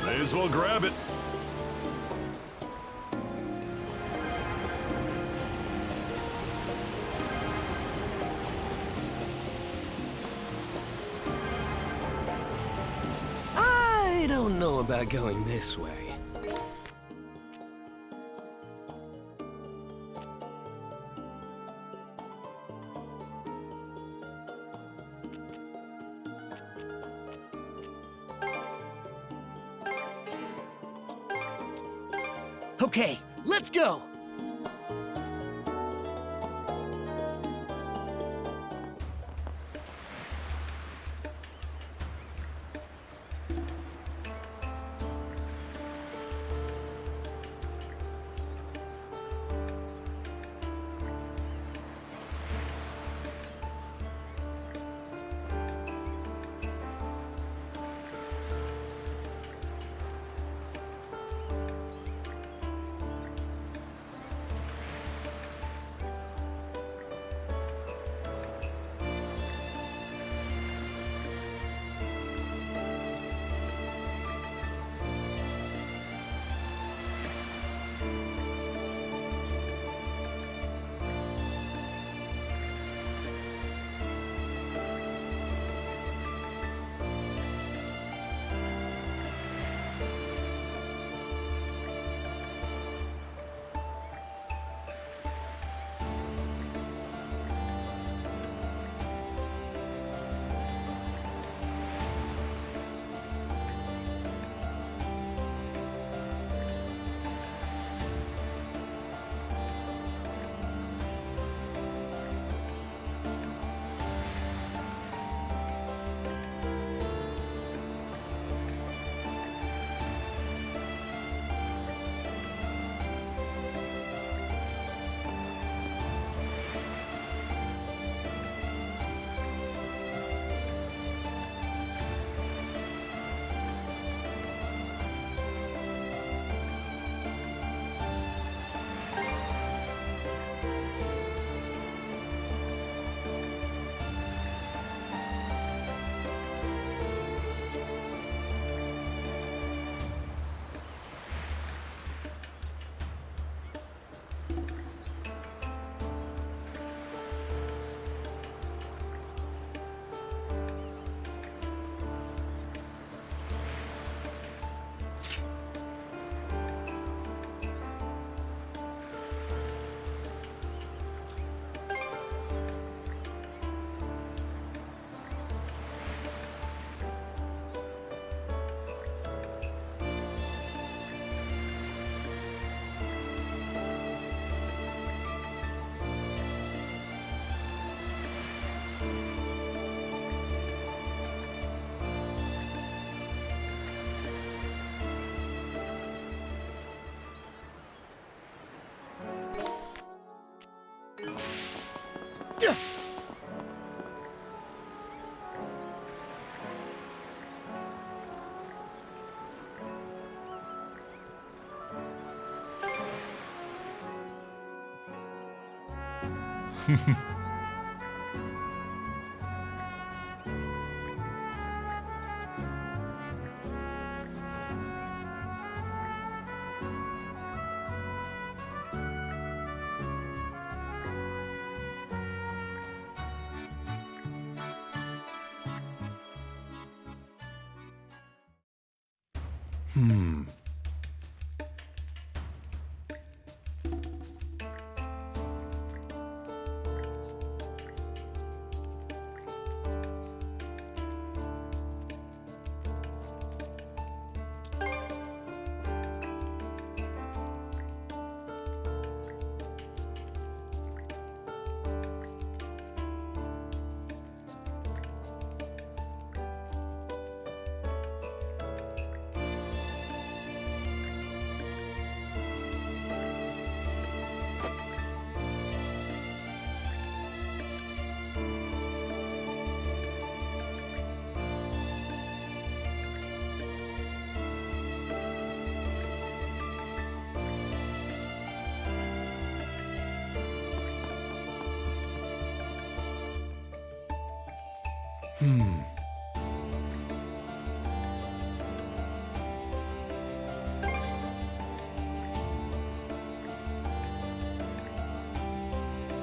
May as well grab it. I don't know about going this way. Okay, let's go!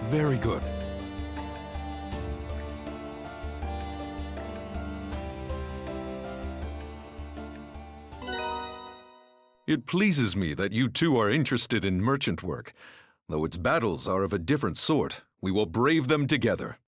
Very good. It pleases me that you two are interested in merchant work. Though its battles are of a different sort, we will brave them together.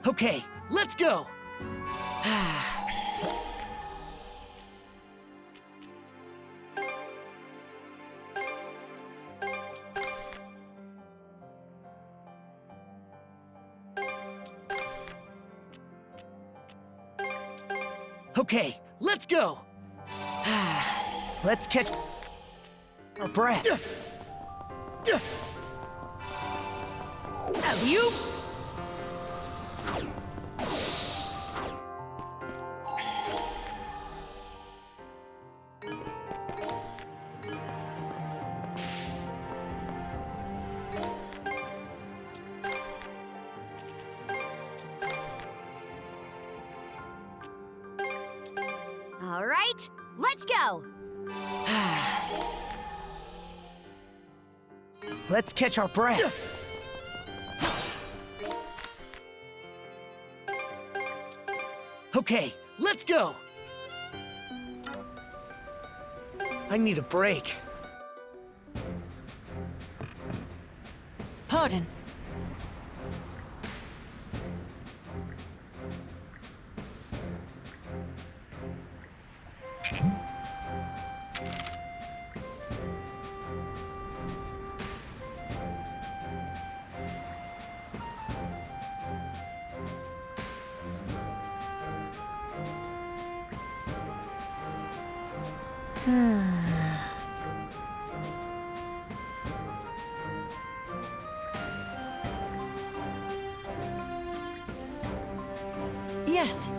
Okay, let's go! Okay, let's go! Let's catch our breath. You? All right, let's go! Let's catch our breath. Okay, let's go! I need a break. Pardon. Yes.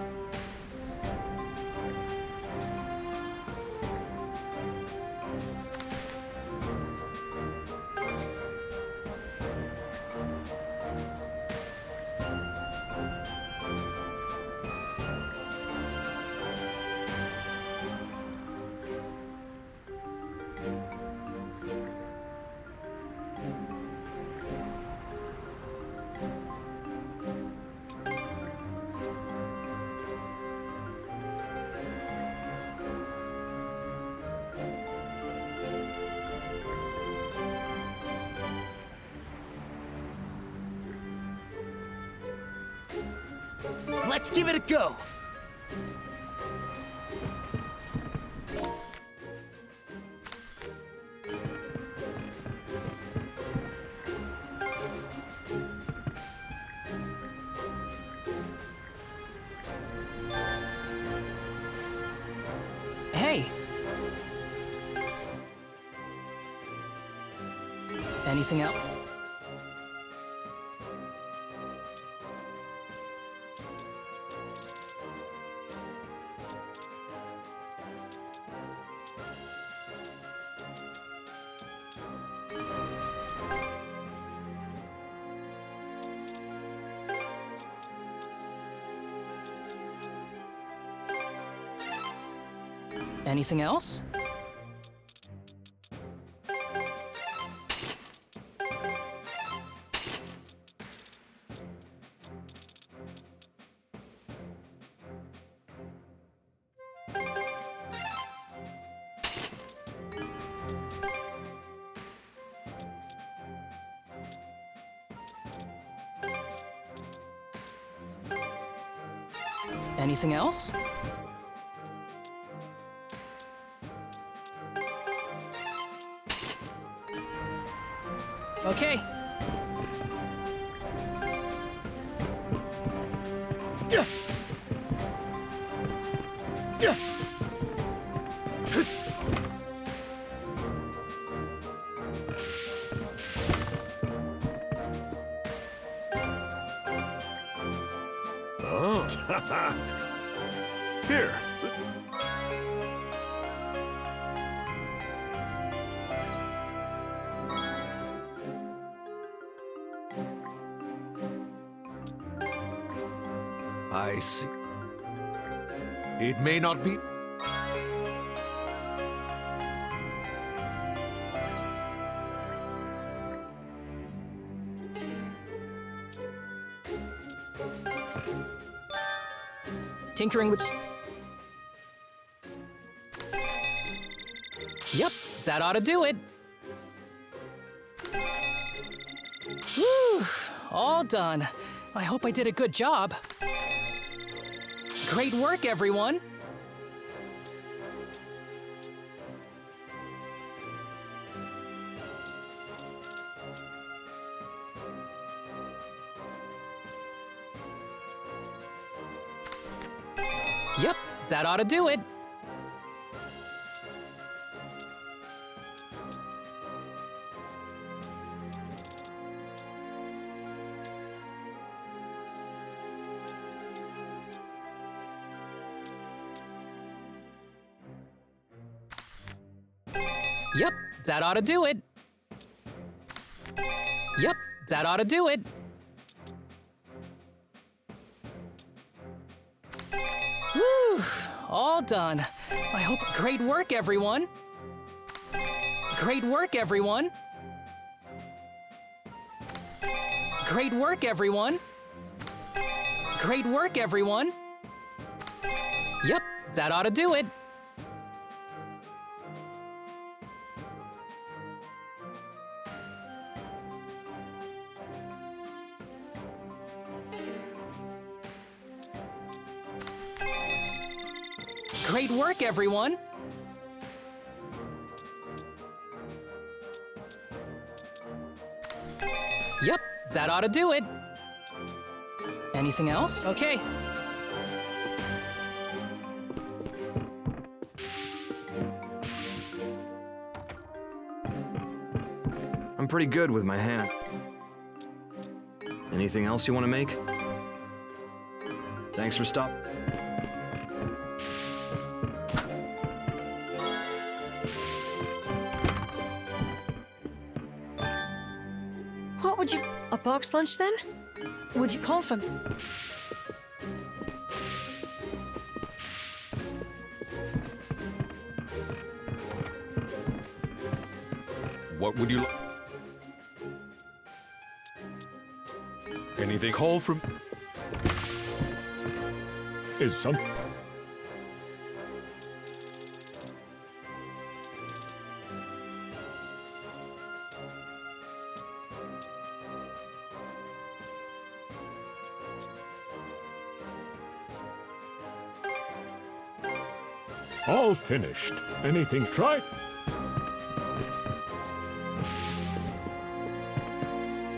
Let's give it a go! Hey! Anything else? Anything else? Anything else? Okay. Yeah. Yeah. Oh. Here. I see. It may not be. Tinkering with... Yep, that ought to do it. Whew, all done. I hope I did a good job. Great work, everyone. Yep, that ought to do it. Yep, that ought to do it. Yep, that ought to do it. Whew, all done. I hope... Great work, everyone. Great work, everyone. Great work, everyone. Great work, everyone. Yep, that ought to do it. Great work, everyone! Yep, that ought to do it. Anything else? Okay. I'm pretty good with my hand. Anything else you want to make? Thanks for stopping. What would you... A box lunch, then? Would you call for... What would you... Anything call from... Is some... All finished. Anything try?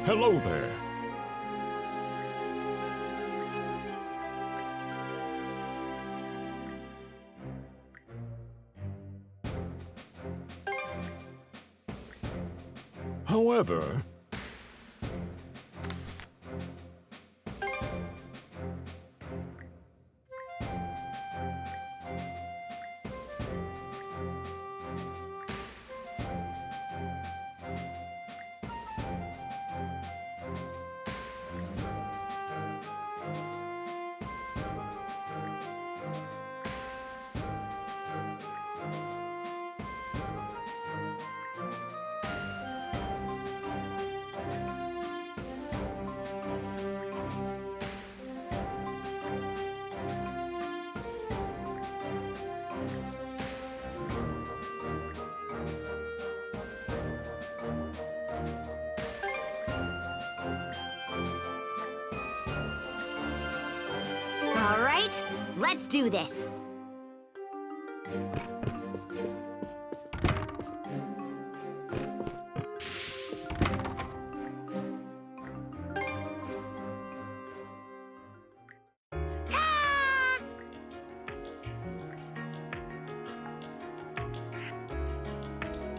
Hello there. However, All right, let's do this.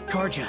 Karja.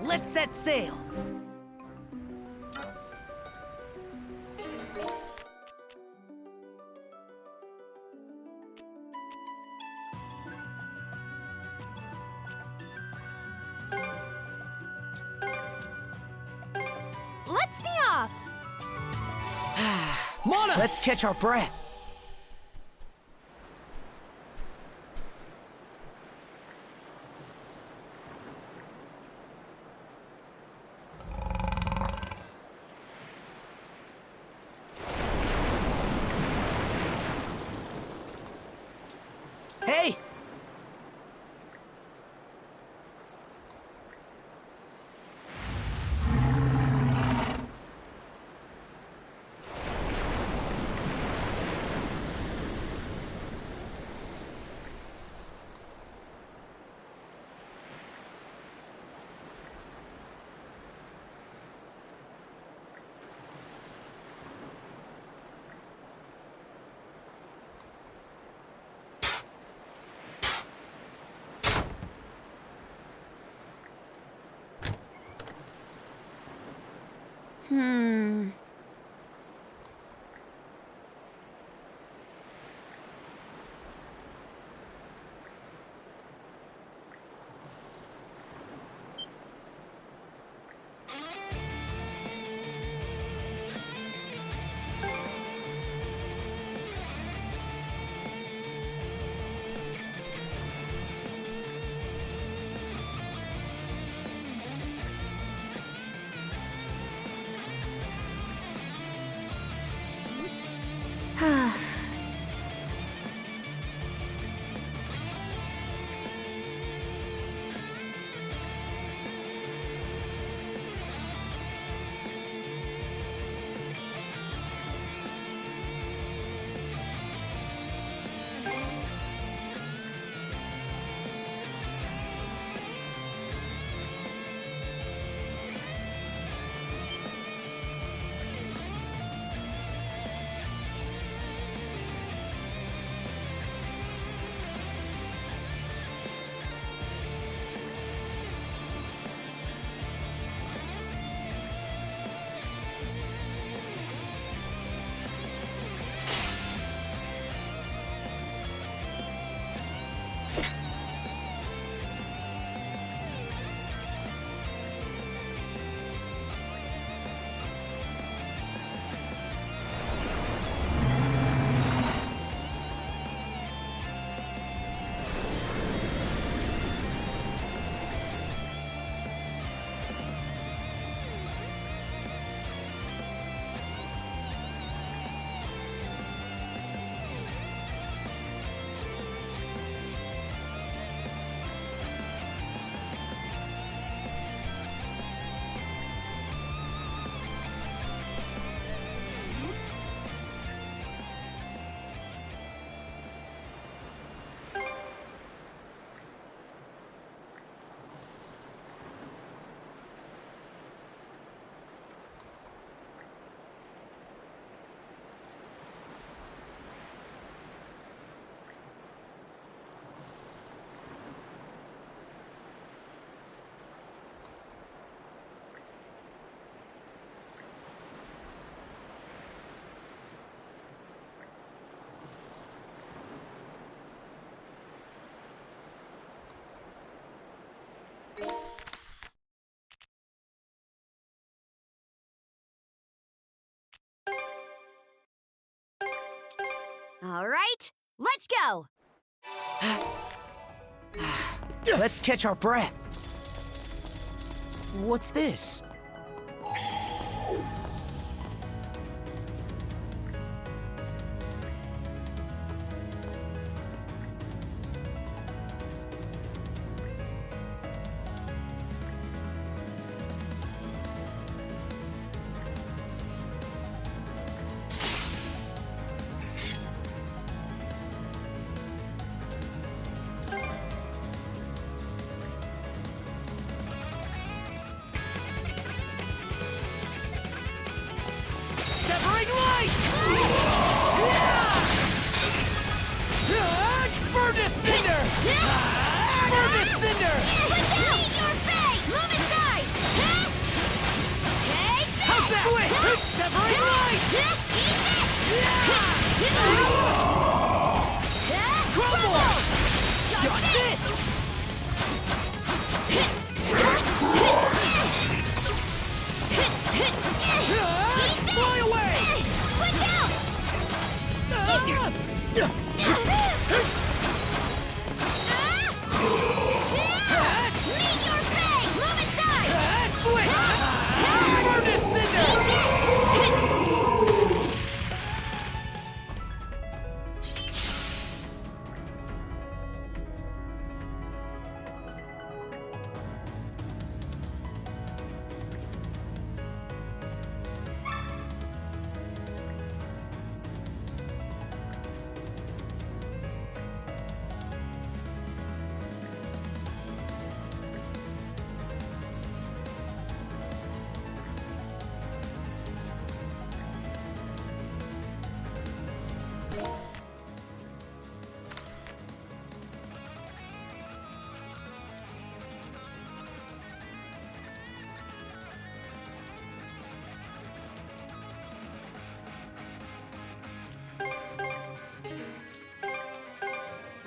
Let's set sail. Let's be off! Mana! Let's catch our breath. Hey! All right, let's go! Let's catch our breath. What's this? Severing light! Furnace cinder! Furnace cinder! Switch out! Meet your fate! Move aside! Take this! How's that? Switch! Severing light! Crumble! Got this! Fly away! Switch out! Skeeter! Meet your fate! Move aside! Switch! Furnace cinder!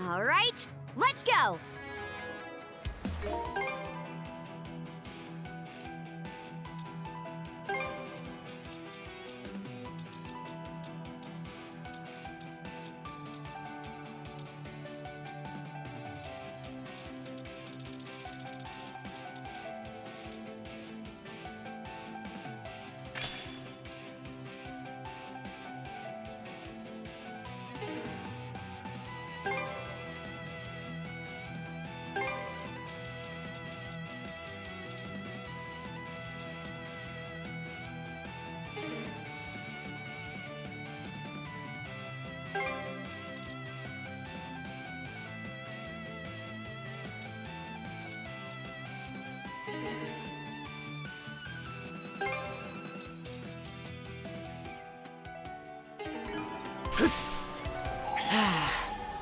All right, let's go!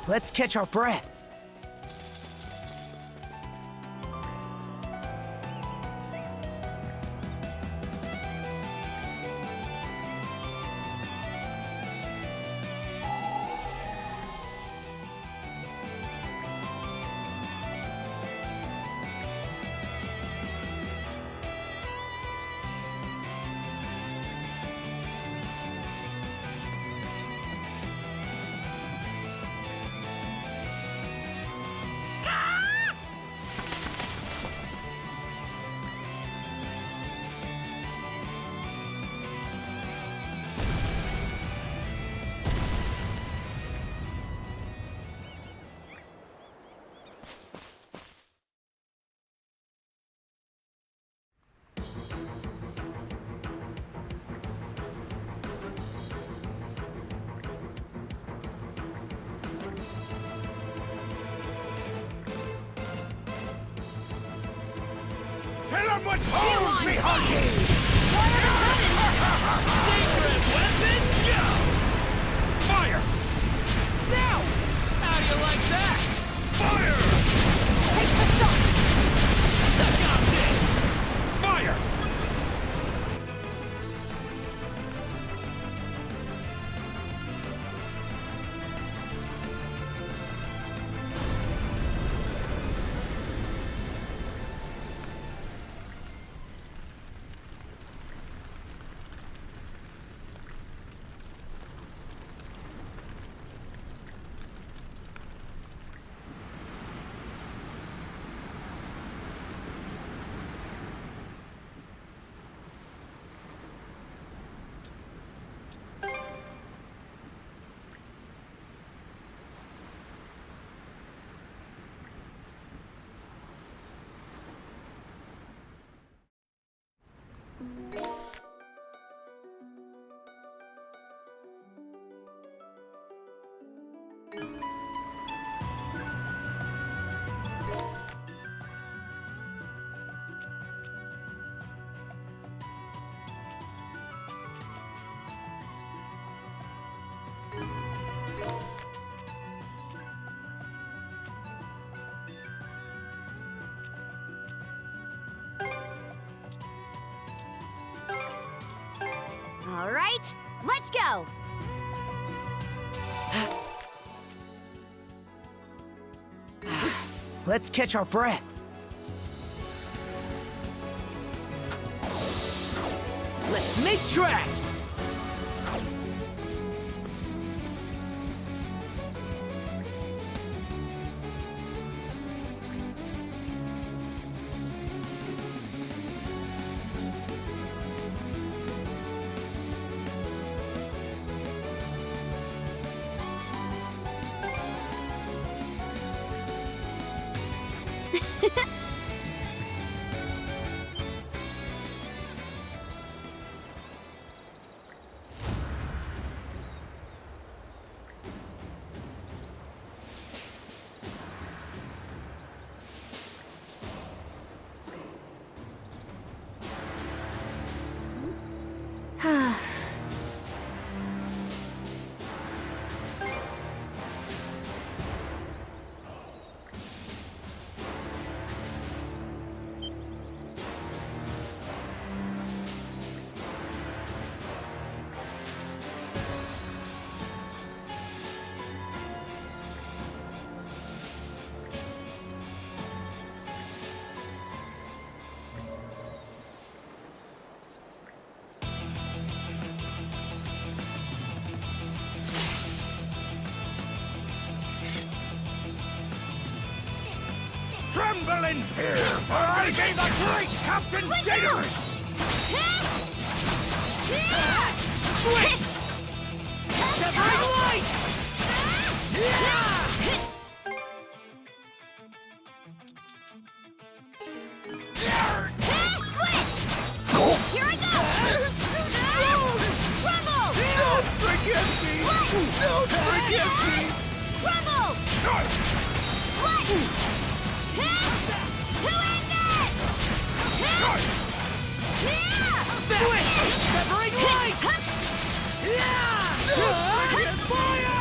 Let's catch our breath. Kill him with bones, me hunky! Sacred weapon, go! Fire! Now! How do you like that? Fire! Take the shot! Suck on this! Fire! All right, let's go! Let's catch our breath. Let's make tracks! Tremble in fear, for I be the great Captain Daedalus! Switch! Severing light! Switch! Here I go! Crumble! Don't forget me! Don't forget me! Crumble! Flatten! To end this! Switch! Severing light! Don't forget fire!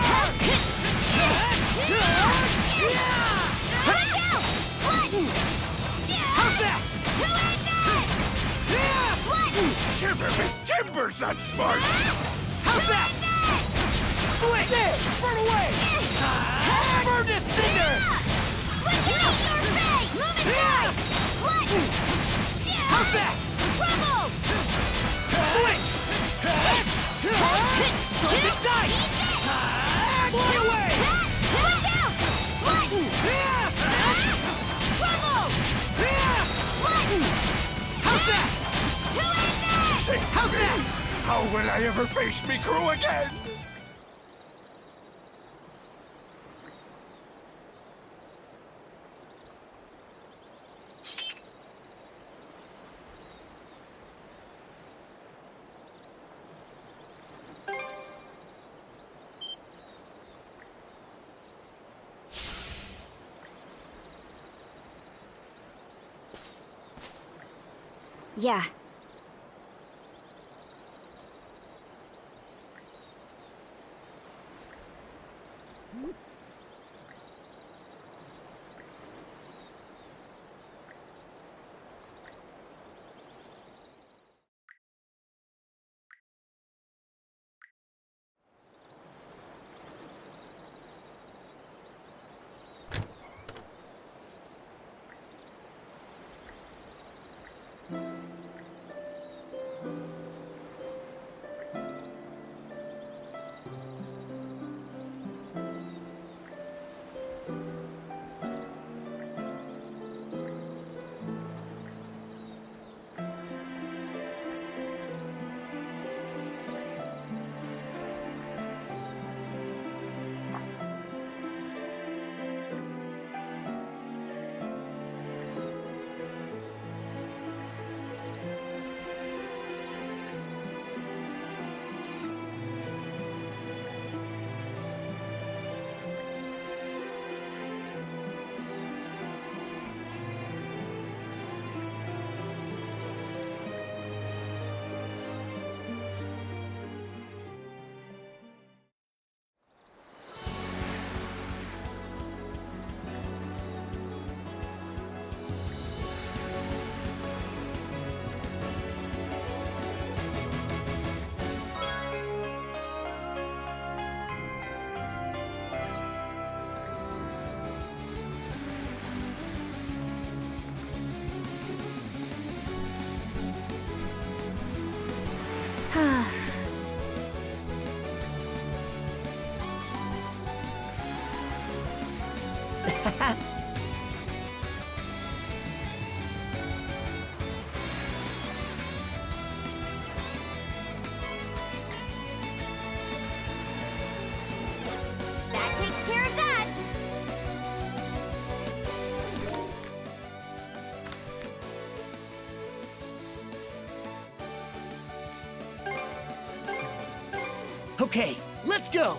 Watch out! Flatten! How's that? To end this! Flatten! Shiver me timbers, that's smart! How's that? Switch! There! Burn away! Burn to cinders! Switch out! Your face! Move aside! Flatten! How's that? Crumble! Switch! Slice and dice! Fly away! Watch out! Flatten! Crumble! Flatten! How's that? To end this! Save How's me! that? How will I ever face me crew again? Yeah. That takes care of that! Okay, let's go!